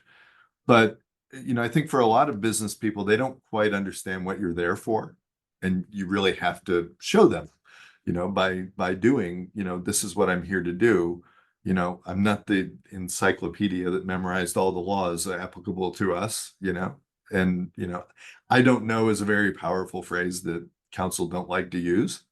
Speaker 1: But, I think for a lot of business people, they don't quite understand what you're there for. And you really have to show them, by doing, this is what I'm here to do. I'm not the encyclopedia that memorized all the laws applicable to us, and, I don't know is a very powerful phrase that counsel don't like to use.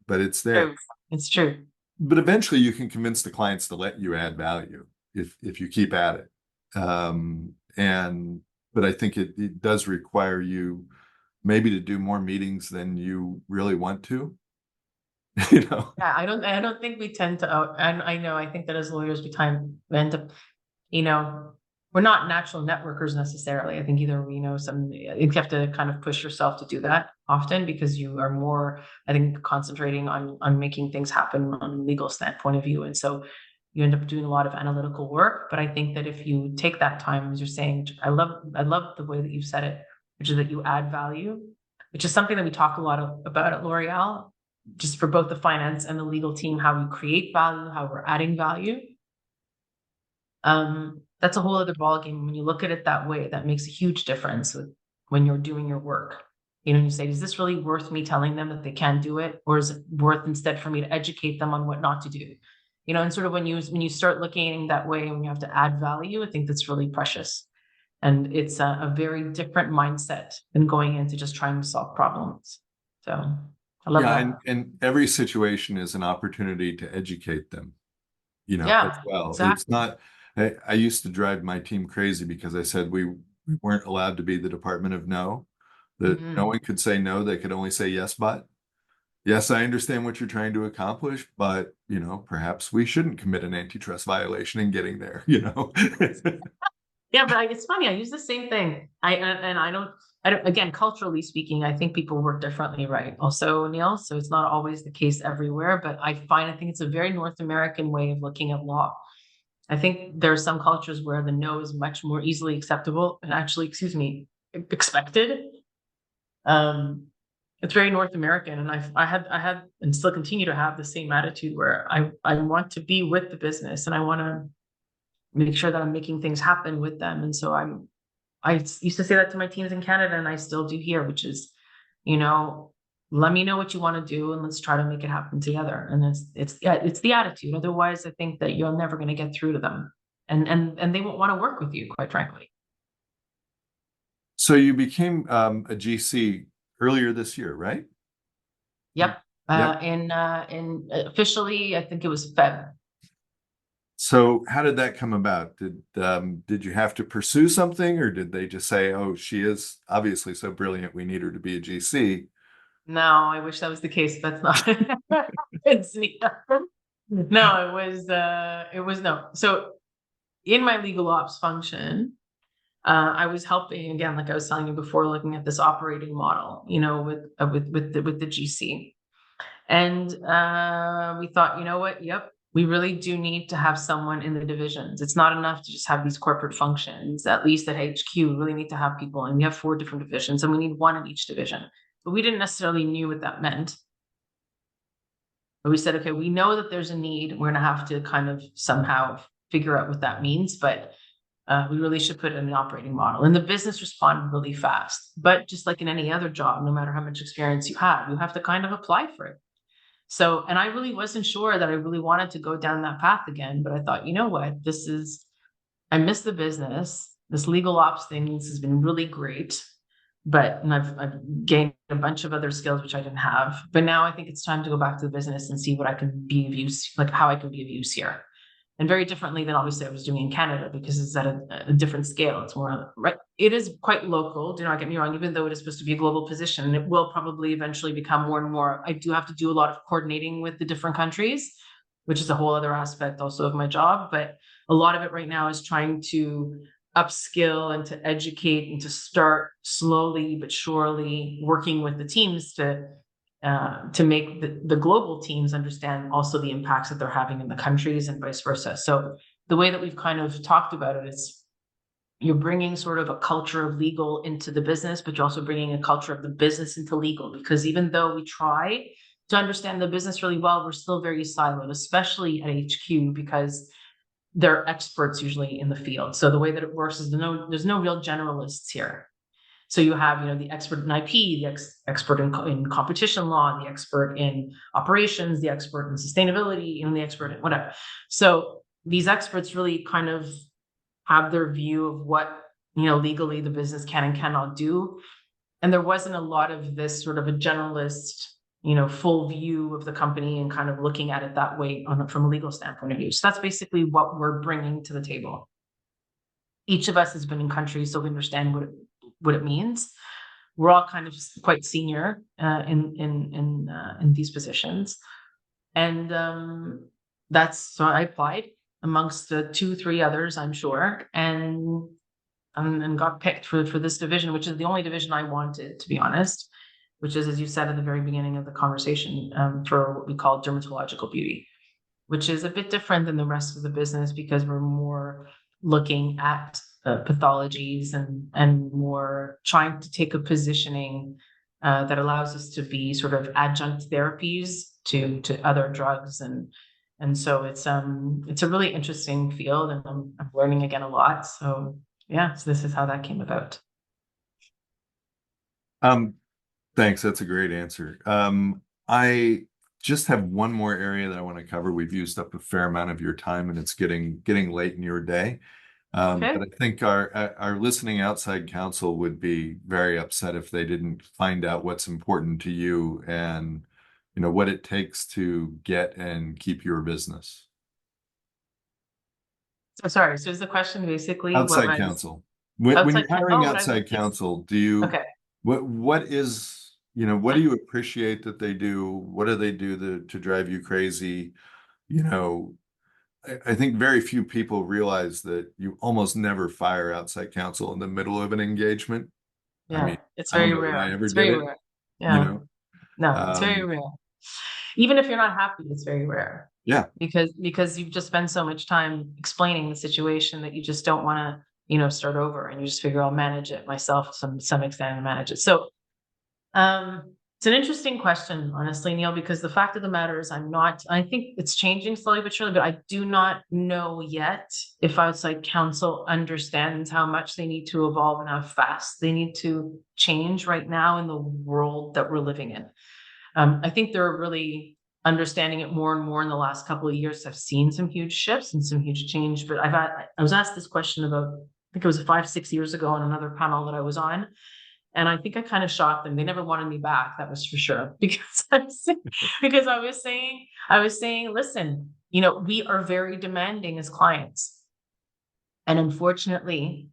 Speaker 1: But it's there.
Speaker 2: It's true.
Speaker 1: But eventually you can convince the clients to let you add value if you keep at it. But I think it does require you maybe to do more meetings than you really want to.
Speaker 2: Yeah, I don't think we tend to, and I know, I think that as lawyers, we end up, we're not natural networkers necessarily. I think either, you have to kind of push yourself to do that often because you are more, I think, concentrating on making things happen on a legal standpoint of view. And so you end up doing a lot of analytical work. But I think that if you take that time, as you're saying, I love the way that you've said it, which is that you add value, which is something that we talk a lot about at L'Oréal, just for both the finance and the legal team, how we create value, how we're adding value. That's a whole other ballgame. When you look at it that way, that makes a huge difference when you're doing your work. You say, is this really worth me telling them that they can do it? Or is it worth instead for me to educate them on what not to do? And sort of when you start looking that way, when you have to add value, I think that's really precious. And it's a very different mindset than going into just trying to solve problems. So I love that.
Speaker 1: And every situation is an opportunity to educate them,
Speaker 2: Yeah,
Speaker 1: as well.
Speaker 2: exactly.
Speaker 1: It's not, I used to drive my team crazy because I said we weren't allowed to be the department of no, that no one could say no, they could only say yes, but. Yes, I understand what you're trying to accomplish, but, perhaps we shouldn't commit an antitrust violation in getting there,
Speaker 2: Yeah, but it's funny. I use the same thing. I don't. Again, culturally speaking, I think people work differently, right? Also, Neil. So it's not always the case everywhere, but I think it's a very North American way of looking at law. I think there are some cultures where the no is much more easily acceptable and actually, expected. It's very North American, and I had and still continue to have the same attitude where I want to be with the business and I want to make sure that I'm making things happen with them. And so I used to say that to my teams in Canada, and I still do here, which is, let me know what you want to do and let's try to make it happen together. And it's the attitude. Otherwise, I think that you're never going to get through to them, and they won't want to work with you, quite frankly.
Speaker 1: So you became a GC earlier this year, right?
Speaker 2: Yep.
Speaker 1: Yep.
Speaker 2: In officially, I think it was Feb.
Speaker 1: So how did that come about? Did you have to pursue something, or did they just say, "Oh, she is obviously so brilliant, we need her to be a GC"?
Speaker 2: No, I wish that was the case. That's not. It's no, it was no. So in my legal ops function, I was helping again, like I was telling you before, looking at this operating model, with the GC, and we thought, you know what? Yep, we really do need to have someone in the divisions. It's not enough to just have these corporate functions. At least at HQ, we really need to have people, and we have 4 different divisions, and we need one in each division. But we didn't necessarily knew what that meant. But we said, okay, we know that there's a need. We're going to have to kind of somehow figure out what that means, but we really should put it in an operating model. And the business responded really fast. But just like in any other job, no matter how much experience you have to kind of apply for it. So, and I really wasn't sure that I really wanted to go down that path again, but I thought, you know what, I miss the business. This legal ops thing has been really great, and I've gained a bunch of other skills which I didn't have. But now I think it's time to go back to the business and see what I can be of use, like how I can be of use here. And very differently than obviously I was doing in Canada, because it's at a different scale. It's more right. It is quite local. Do not get me wrong. Even though it is supposed to be a global position, it will probably eventually become more and more. I do have to do a lot of coordinating with the different countries, which is a whole other aspect also of my job. But a lot of it right now is trying to upskill and to educate and to start slowly but surely working with the teams to make the global teams understand also the impacts that they're having in the countries and vice versa. So the way that we've kind of talked about it is you're bringing sort of a culture of legal into the business, but you're also bringing a culture of the business into legal, because even though we try to understand the business really well, we're still very siloed, especially at HQ, because they're experts usually in the field. So the way that it works is there's no real generalists here. So you have, the expert in IP, the expert in competition law, the expert in operations, the expert in sustainability, and the expert in whatever. So these experts really kind of have their view of what, legally the business can and cannot do. And there wasn't a lot of this sort of a generalist, full view of the company and kind of looking at it that way from a legal standpoint of view. So that's basically what we're bringing to the table. Each of us has been in countries, so we understand what it means. We're all kind of quite senior in these positions, and so I applied amongst 2-3 others, I'm sure, and got picked for this division, which is the only division I wanted, to be honest. Which is, as you said at the very beginning of the conversation, for what we call dermatological beauty, which is a bit different than the rest of the business because we're more looking at pathologies and more trying to take a positioning that allows us to be sort of adjunct therapies to other drugs, and so it's a really interesting field, and I'm learning again a lot. So yeah, so this is how that came about.
Speaker 1: Thanks. That's a great answer. I just have one more area that I want to cover. We've used up a fair amount of your time, and it's getting late in your day.
Speaker 2: Okay.
Speaker 1: But I think our listening outside counsel would be very upset if they didn't find out what's important to you and what it takes to get and keep your business.
Speaker 2: So sorry. So is the question basically
Speaker 1: Outside
Speaker 2: what
Speaker 1: counsel. When you're hiring
Speaker 2: what I
Speaker 1: outside
Speaker 2: yes.
Speaker 1: counsel, do you
Speaker 2: Okay.
Speaker 1: what do you appreciate that they do? What do they do to drive you crazy? You know, I think very few people realize that you almost never fire outside counsel in the middle of an engagement. I
Speaker 2: Yeah,
Speaker 1: mean,
Speaker 2: it's
Speaker 1: I don't
Speaker 2: very
Speaker 1: know that I
Speaker 2: rare.
Speaker 1: ever
Speaker 2: It's
Speaker 1: did
Speaker 2: very
Speaker 1: it,
Speaker 2: rare.
Speaker 1: you
Speaker 2: Yeah.
Speaker 1: know.
Speaker 2: No, it's very
Speaker 1: Um,
Speaker 2: rare. Even if you're not happy, it's very rare.
Speaker 1: yeah.
Speaker 2: Because you've just spent so much time explaining the situation that you just don't want to, start over, and you just figure I'll manage it myself to some extent and manage it. So it's an interesting question, honestly, Neil, because the fact of the matter is I think it's changing slowly but surely, but I do not know yet if outside counsel understands how much they need to evolve and how fast they need to change right now in the world that we're living in. I think they're really understanding it more and more in the last couple of years. I've seen some huge shifts and some huge change, but I was asked this question about, I think it was 5-6 years ago on another panel that I was on. And I think I kind of shocked them. They never wanted me back. That was for sure. Because I was saying, listen, we are very demanding as clients. And unfortunately,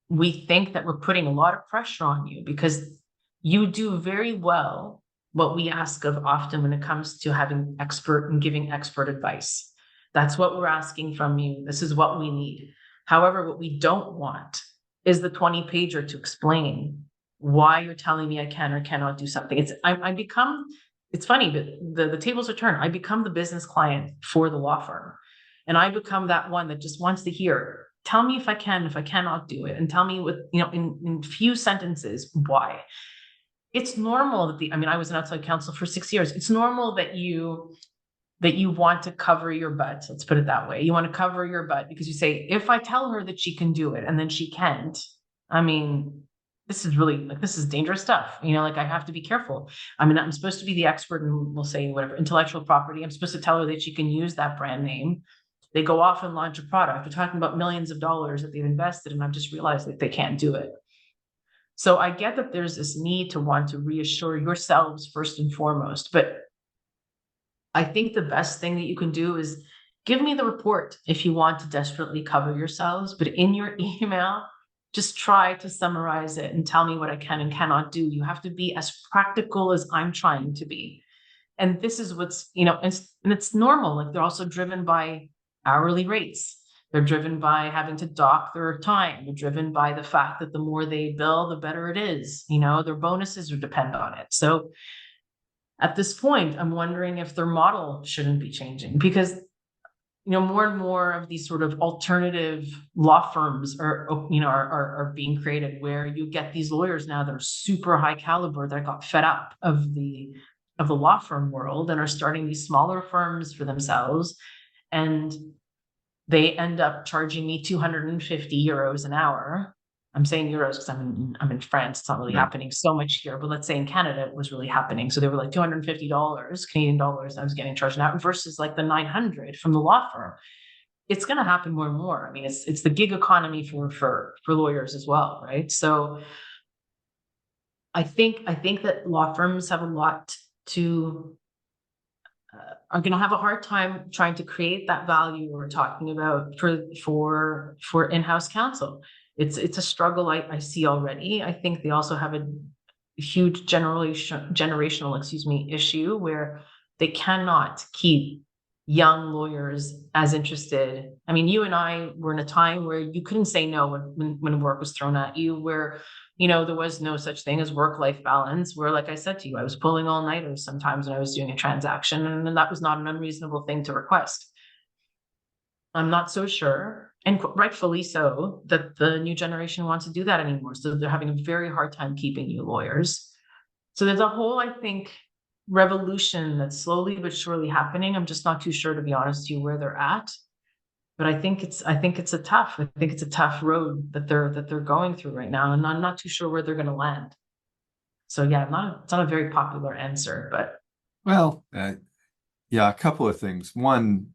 Speaker 2: we think that we're putting a lot of pressure on you because you do very well what we ask of often when it comes to having expert and giving expert advice. That's what we're asking from you. This is what we need. However, what we don't want is the 20-pager to explain why you're telling me I can or cannot do something. It's funny, but the tables are turned. I become the business client for the law firm. And I become that one that just wants to hear, tell me if I can, if I cannot do it, and tell me with, in few sentences, why. It's normal that I was an outside counsel for 6 years. It's normal that you want to cover your butt. Let's put it that way. You want to cover your butt because you say, if I tell her that she can do it and then she can't, this is dangerous stuff. I have to be careful. I'm supposed to be the expert in, we'll say, whatever, intellectual property. I'm supposed to tell her that she can use that brand name. They go off and launch a product. We're talking about millions of dollars that they've invested, and I've just realized that they can't do it. So I get that there's this need to want to reassure yourselves first and foremost, but I think the best thing that you can do is give me the report if you want to desperately cover yourselves, but in your email, just try to summarize it and tell me what I can and cannot do. You have to be as practical as I'm trying to be. And this is what's, and it's normal. Like, they're also driven by hourly rates. They're driven by having to dock their time. They're driven by the fact that the more they bill, the better it is. Their bonuses are depend on it. So at this point, I'm wondering if their model shouldn't be changing, because more and more of these sort of alternative law firms are being created, where you get these lawyers now that are super high caliber that got fed up of the law firm world and are starting these smaller firms for themselves, and they end up charging me 250 euros an hour. I'm saying euros because I'm in France. It's not really happening so much here, but let's say in Canada it was really happening. So they were like $250 Canadian dollars I was getting charged now, versus like the 900 from the law firm. It's going to happen more and more. It's the gig economy for lawyers as well, right? So I think that law firms have a lot to are going to have a hard time trying to create that value we're talking about for in-house counsel. It's a struggle I see already. I think they also have a huge generational issue where they cannot keep young lawyers as interested. You and I were in a time where you couldn't say no when work was thrown at you, where there was no such thing as work-life balance, where, like I said to you, I was pulling all-nighters sometimes when I was doing a transaction, and that was not an unreasonable thing to request. I'm not so sure, and rightfully so, that the new generation wants to do that anymore. So they're having a very hard time keeping you lawyers. So there's a whole, I think, revolution that's slowly but surely happening. I'm just not too sure, to be honest with you, where they're at. But I think it's a tough road that they're going through right now, and I'm not too sure where they're going to land. So yeah, it's not a very popular answer, but
Speaker 1: a couple of things. One,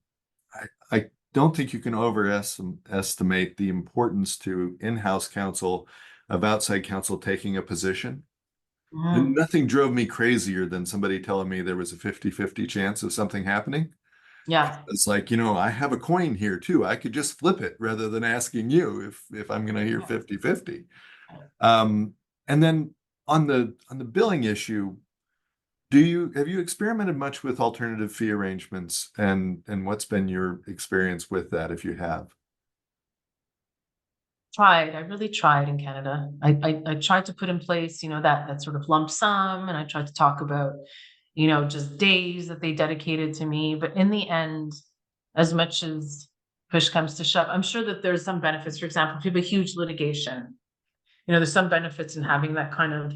Speaker 1: I don't think you can overestimate the importance to in-house counsel of outside counsel taking a position. And nothing drove me crazier than somebody telling me there was a 50-50 chance of something happening.
Speaker 2: Yeah.
Speaker 1: It's like, I have a coin here too. I could just flip it rather than asking you if I'm going to hear 50-50. And then on the billing issue, have you experimented much with alternative fee arrangements, and what's been your experience with that, if you have?
Speaker 2: I really tried in Canada. I tried to put in place, that sort of lump sum, and I tried to talk about, just days that they dedicated to me. But in the end, as much as push comes to shove, I'm sure that there's some benefits. For example, if you have a huge litigation, there's some benefits in having that kind of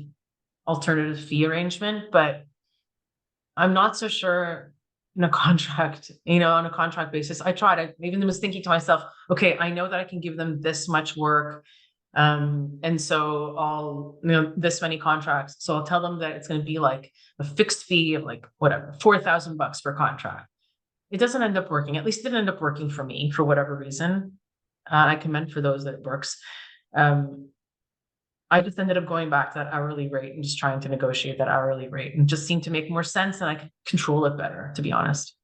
Speaker 2: alternative fee arrangement, but I'm not so sure in a contract, on a contract basis. I even was thinking to myself, okay, I know that I can give them this much work. And so I'll, this many contracts. So I'll tell them that it's going to be like a fixed fee of like whatever, $4,000 per contract. It doesn't end up working. At least it didn't end up working for me for whatever reason. I commend for those that it works. I just ended up going back to that hourly rate and just trying to negotiate that hourly rate, and just seemed to make more sense, and I could control it better, to be honest.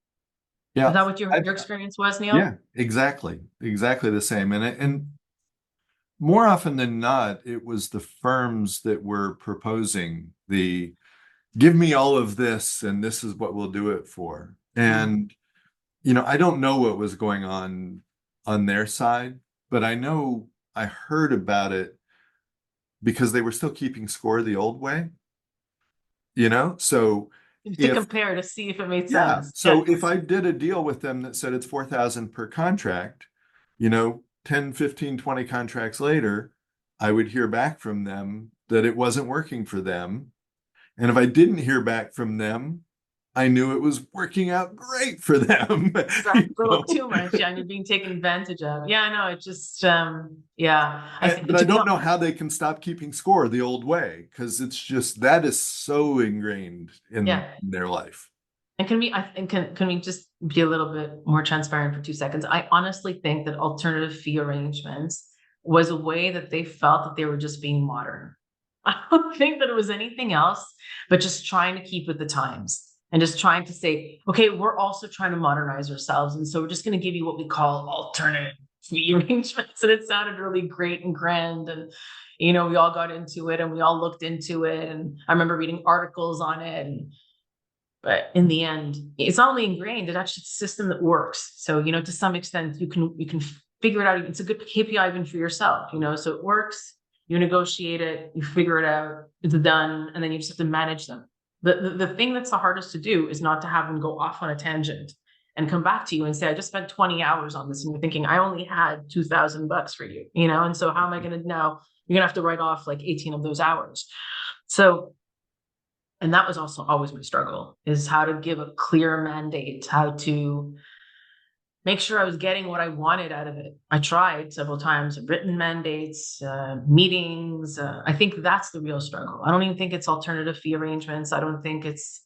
Speaker 2: Is
Speaker 1: Yeah.
Speaker 2: that what your experience was, Neil?
Speaker 1: Yeah, exactly. Exactly the same. And more often than not, it was the firms that were proposing the give me all of this and this is what we'll do it for. And, I don't know what was going on their side, but I know I heard about it because they were still keeping score the old way, So
Speaker 2: To
Speaker 1: if
Speaker 2: compare to see if it made
Speaker 1: yeah.
Speaker 2: sense.
Speaker 1: So if I did a deal with them that said it's 4,000 per contract, 10, 15, 20 contracts later, I would hear back from them that it wasn't working for them. And if I didn't hear back from them, I knew it was working out great for them.
Speaker 2: That's a little too much. Yeah, and you're being taken advantage of. Yeah, I know. It just, yeah.
Speaker 1: But I don't know how they can stop keeping score the old way, because it's just that is so ingrained in
Speaker 2: yeah.
Speaker 1: their life.
Speaker 2: And can we just be a little bit more transparent for 2 seconds? I honestly think that alternative fee arrangements was a way that they felt that they were just being modern. I don't think that it was anything else, but just trying to keep with the times and just trying to say, okay, we're also trying to modernize ourselves. And so we're just going to give you what we call alternative fee arrangements. And it sounded really great and grand. And, we all got into it and we all looked into it. And I remember reading articles on it. But in the end, it's not only ingrained, it's actually a system that works. So, to some extent, you can figure it out. It's a good KPI even for yourself, so it works, you negotiate it, you figure it out, it's done, and then you just have to manage them. The thing that's the hardest to do is not to have them go off on a tangent and come back to you and say, I just spent 20 hours on this. And you're thinking, I only had $2,000 for you, and so how am I going to now? You're going to have to write off like 18 of those hours. So, and that was also always my struggle, is how to give a clear mandate, how to make sure I was getting what I wanted out of it. I tried several times, written mandates, meetings. I think that's the real struggle. I don't even think it's alternative fee arrangements. I don't think it's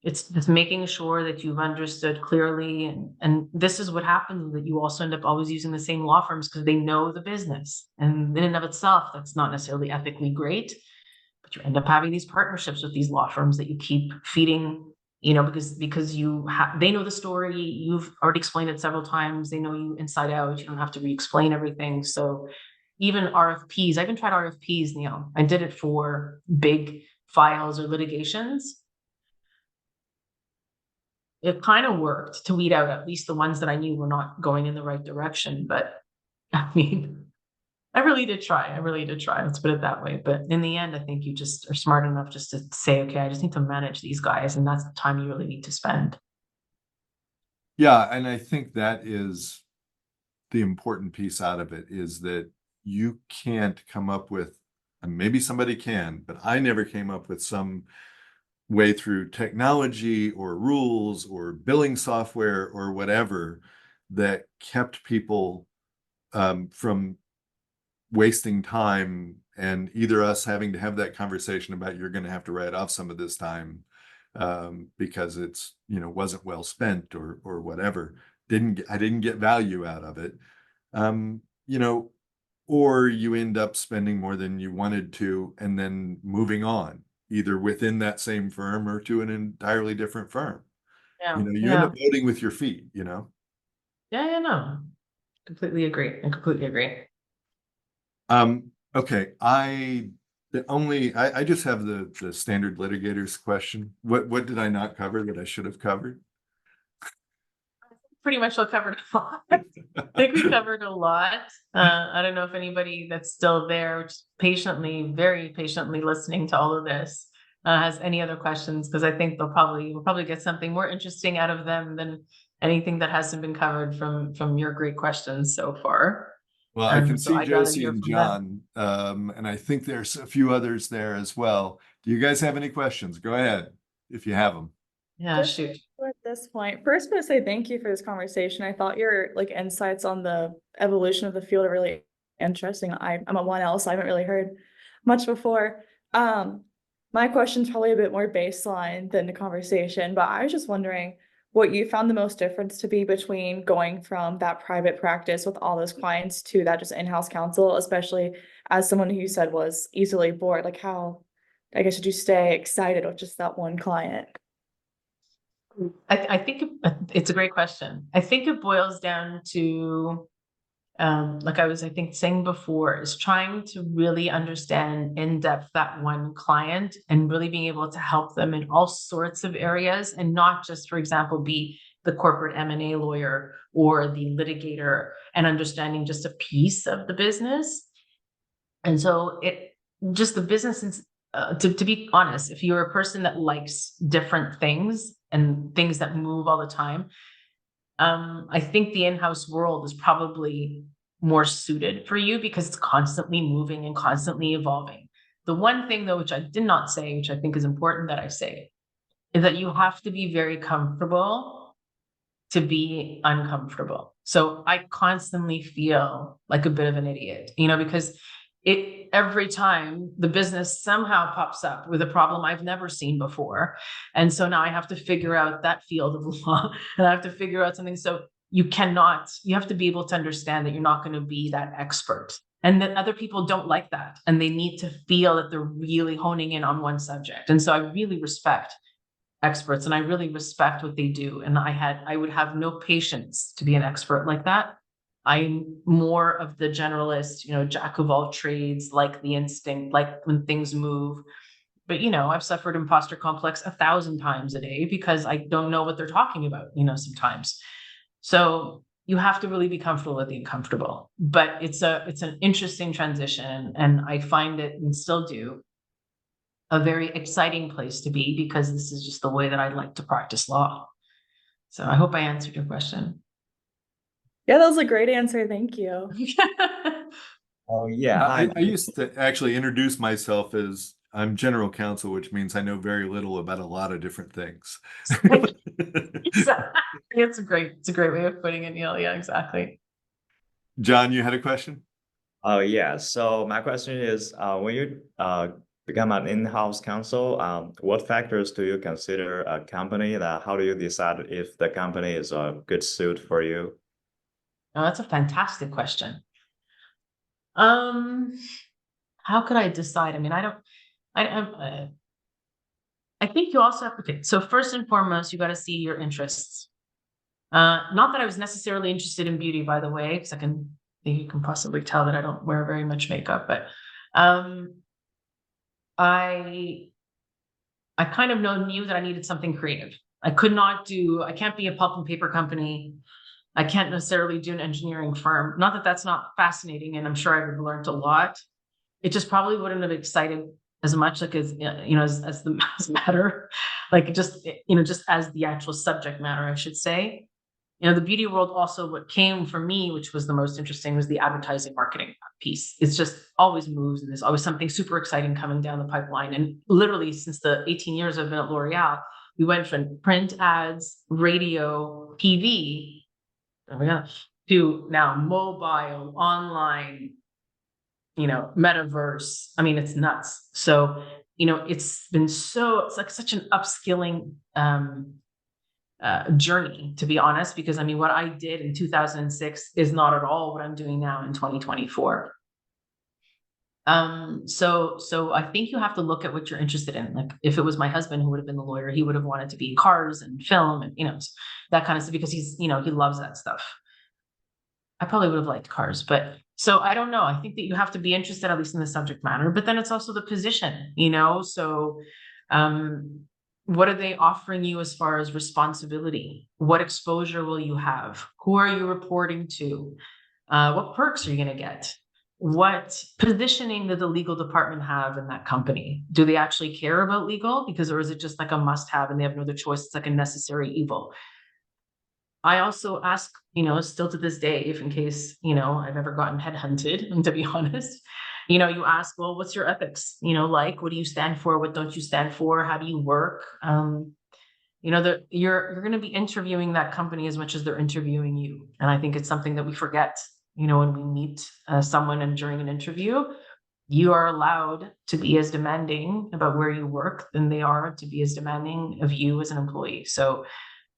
Speaker 2: just making sure that you've understood clearly. And this is what happens, that you also end up always using the same law firms because they know the business. And in and of itself, that's not necessarily ethically great. But you end up having these partnerships with these law firms that you keep feeding, because they know the story. You've already explained it several times. They know you inside out. You don't have to re-explain everything. So even RFPs, I even tried RFPs, Neil. I did it for big files or litigations. It kind of worked to weed out at least the ones that I knew were not going in the right direction. But I mean, I really did try. Let's put it that way. But in the end, I think you just are smart enough just to say, okay, I just need to manage these guys. And that's the time you really need to spend.
Speaker 1: Yeah. And I think that is the important piece out of it, is that you can't come up with, and maybe somebody can, but I never came up with some way through technology or rules or billing software or whatever that kept people from wasting time, and either us having to have that conversation about you're going to have to write off some of this time because it's wasn't well spent or whatever. I didn't get value out of it. um, you know, or you end up spending more than you wanted to and then moving on, either within that same firm or to an entirely different firm.
Speaker 2: Yeah.
Speaker 1: You end up voting with your feet.
Speaker 2: Yeah, no. Completely agree. I completely agree.
Speaker 1: Okay. I just have the standard litigators question. What did I not cover that I should have covered?
Speaker 2: Pretty much all covered a lot. I think we covered a lot. I don't know if anybody that's still there, just very patiently listening to all of this, has any other questions, because I think we'll probably get something more interesting out of them than anything that hasn't been covered from your great questions so far.
Speaker 1: Well, I can
Speaker 2: So
Speaker 1: see
Speaker 2: I'd rather
Speaker 1: Josie
Speaker 2: hear
Speaker 1: and
Speaker 2: from them.
Speaker 1: John, and I think there's a few others there as well. Do you guys have any questions? Go ahead if you have them.
Speaker 2: Yeah, shoot.
Speaker 4: At this point, first, I'm going to say thank you for this conversation. I thought your insights on the evolution of the field are really Interesting. I'm a 1L, so I haven't really heard much before. My question's probably a bit more baseline than the conversation, but I was just wondering what you found the most difference to be between going from that private practice with all those clients to that just in-house counsel, especially as someone who you said was easily bored. Like how, I guess, did you stay excited with just that one client?
Speaker 2: I think it's a great question. I think it boils down to, like I was, I think, saying before, is trying to really understand in depth that one client and really being able to help them in all sorts of areas, and not just, for example, be the corporate M&A lawyer or the litigator and understanding just a piece of the business. And so it just the business is, to be honest, if you're a person that likes different things and things that move all the time, I think the in-house world is probably more suited for you because it's constantly moving and constantly evolving. The one thing though, which I did not say, which I think is important that I say, is that you have to be very comfortable to be uncomfortable. So I constantly feel like a bit of an idiot, because every time the business somehow pops up with a problem I've never seen before. And so now I have to figure out that field of law and I have to figure out something. So you have to be able to understand that you're not going to be that expert and that other people don't like that. And they need to feel that they're really honing in on one subject. And so I really respect experts and I really respect what they do. And I would have no patience to be an expert like that. I'm more of the generalist, jack of all trades, like the instinct, like when things move. But, I've suffered imposter complex 1,000 times a day because I don't know what they're talking about, sometimes. So you have to really be comfortable with the uncomfortable. But it's an interesting transition. And I find it, and still do, a very exciting place to be because this is just the way that I like to practice law. So I hope I answered your question.
Speaker 4: Yeah, that was a great answer. Thank you.
Speaker 5: Oh yeah.
Speaker 1: I used to actually introduce myself as I'm general counsel, which means I know very little about a lot of different things.
Speaker 2: Exactly. It's a great way of putting it, Neil. Yeah, exactly.
Speaker 1: John, you had a question?
Speaker 5: Oh yeah. So my question is, when you become an in-house counsel, what factors do you consider a company? How do you decide if the company is a good suit for you?
Speaker 2: Oh, that's a fantastic question. How could I decide? I mean, I think you also have to, okay, so first and foremost, you got to see your interests. Not that I was necessarily interested in beauty, by the way, because you can possibly tell that I don't wear very much makeup, but I kind of knew that I needed something creative. I can't be a pulp and paper company. I can't necessarily do an engineering firm. Not that that's not fascinating, and I'm sure I would have learned a lot. It just probably wouldn't have excited as much, like as as the mass matter, like just as the actual subject matter, I should say. The beauty world also, what came for me, which was the most interesting, was the advertising marketing piece. It's just always moves and there's always something super exciting coming down the pipeline. And literally since the 18 years I've been at L'Oréal, we went from print ads, radio, TV, to now mobile, online, metaverse. I mean, it's nuts. So, it's like such an upskilling journey, to be honest, because I mean, what I did in 2006 is not at all what I'm doing now in 2024. So I think you have to look at what you're interested in. Like if it was my husband who would have been the lawyer, he would have wanted to be in cars and film and, that kind of stuff because he loves that stuff. I probably would have liked cars, but so I don't know. I think that you have to be interested at least in the subject matter, but then it's also the position, so, what are they offering you as far as responsibility? What exposure will you have? Who are you reporting to? What perks are you going to get? What positioning did the legal department have in that company? Do they actually care about legal? Or is it just like a must have and they have no other choice? It's like a necessary evil. I also ask, still to this day, if in case, I've ever gotten headhunted, and to be honest, you ask, well, what's your ethics? Like, what do you stand for? What don't you stand for? How do you work? You're going to be interviewing that company as much as they're interviewing you. And I think it's something that we forget, when we meet someone and during an interview, you are allowed to be as demanding about where you work than they are to be as demanding of you as an employee. So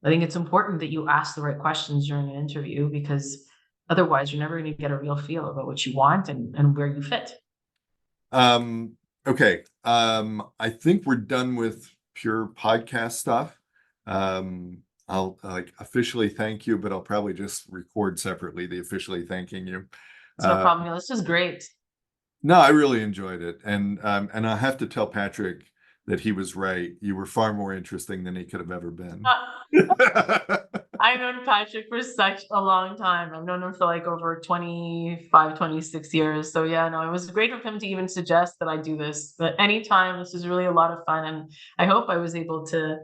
Speaker 2: I think it's important that you ask the right questions during an interview, because otherwise you're never going to get a real feel about what you want and where you fit.
Speaker 1: Okay. I think we're done with pure podcast stuff. I'll officially thank you, but I'll probably just record separately the officially thanking you.
Speaker 2: It's no problem. This is great.
Speaker 1: No, I really enjoyed it. And I have to tell Patrick that he was right. You were far more interesting than he could have ever been.
Speaker 2: I've known Patrick for such a long time. I've known him for like over 25, 26 years. So yeah, no, it was great of him to even suggest that I do this. But anytime, this is really a lot of fun. And I hope I was able to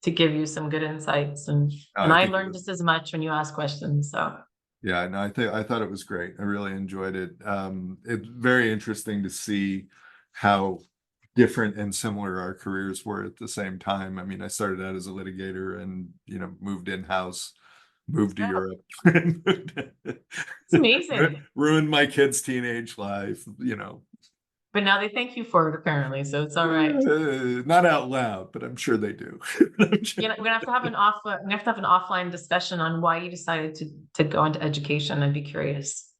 Speaker 2: give you some good insights. And I learned just as much when you ask questions. So
Speaker 1: yeah, no, I thought it was great. I really enjoyed it. It's very interesting to see how different and similar our careers were at the same time. I mean, I started out as a litigator and, moved in-house, moved to Europe.
Speaker 2: It's amazing.
Speaker 1: Ruined my kids' teenage life,
Speaker 2: But now they thank you for it, apparently, so it's all right.
Speaker 1: Not out loud, but I'm sure they do.
Speaker 2: We're gonna have to have an offline discussion on why you decided to go into education. I'd be curious.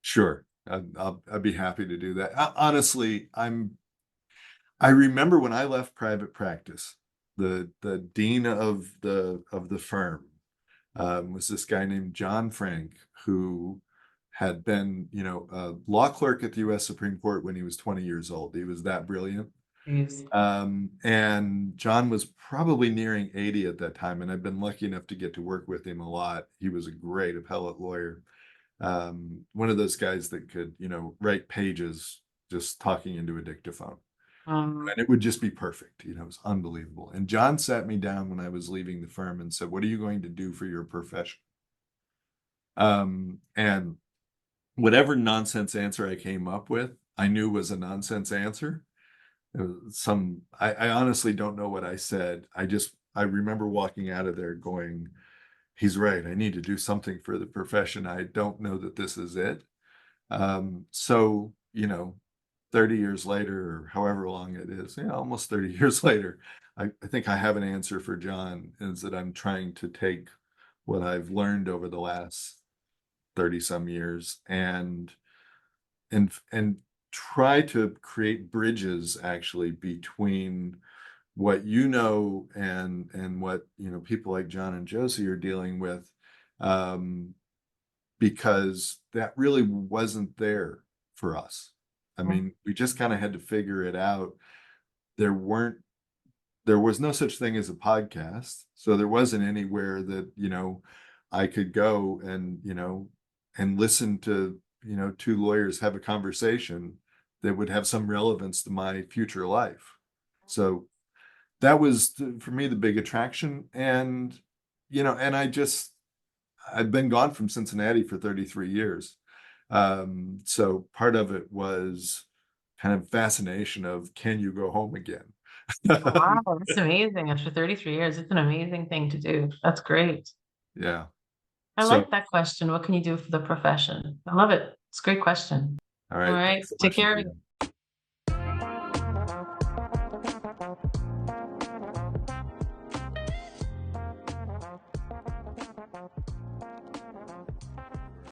Speaker 1: Sure, I'd be happy to do that. Honestly, I remember when I left private practice, the dean of the firm was this guy named John Frank, who had been, a law clerk at the U.S. Supreme Court when he was 20 years old. He was that brilliant.
Speaker 2: Yes.
Speaker 1: And John was probably nearing 80 at that time, and I've been lucky enough to get to work with him a lot. He was a great appellate lawyer. One of those guys that could, write pages just talking into a dictaphone. And it would just be perfect. It was unbelievable. And John sat me down when I was leaving the firm and said, "What are you going to do for your profession?" And whatever nonsense answer I came up with, I knew was a nonsense answer. It was I honestly don't know what I said. I remember walking out of there going, "He's right. I need to do something for the profession. I don't know that this is it." So, 30 years later, or however long it is, almost 30 years later, I think I have an answer for John, is that I'm trying to take what I've learned over the last 30 some years and try to create bridges actually between what and what people like John and Josie are dealing with, because that really wasn't there for us. I mean, we just kind of had to figure it out. There was no such thing as a podcast, so there wasn't anywhere that I could go and and listen to two lawyers have a conversation that would have some relevance to my future life. So that was for me the big attraction. And and I've been gone from Cincinnati for 33 years. So part of it was kind of fascination of, can you go home again?
Speaker 2: Wow, that's amazing. After 33 years, it's an amazing thing to do. That's great.
Speaker 1: Yeah.
Speaker 2: I like that question. What can you do for the profession? I love it. It's a great question.
Speaker 1: All right.
Speaker 2: All right. Take care.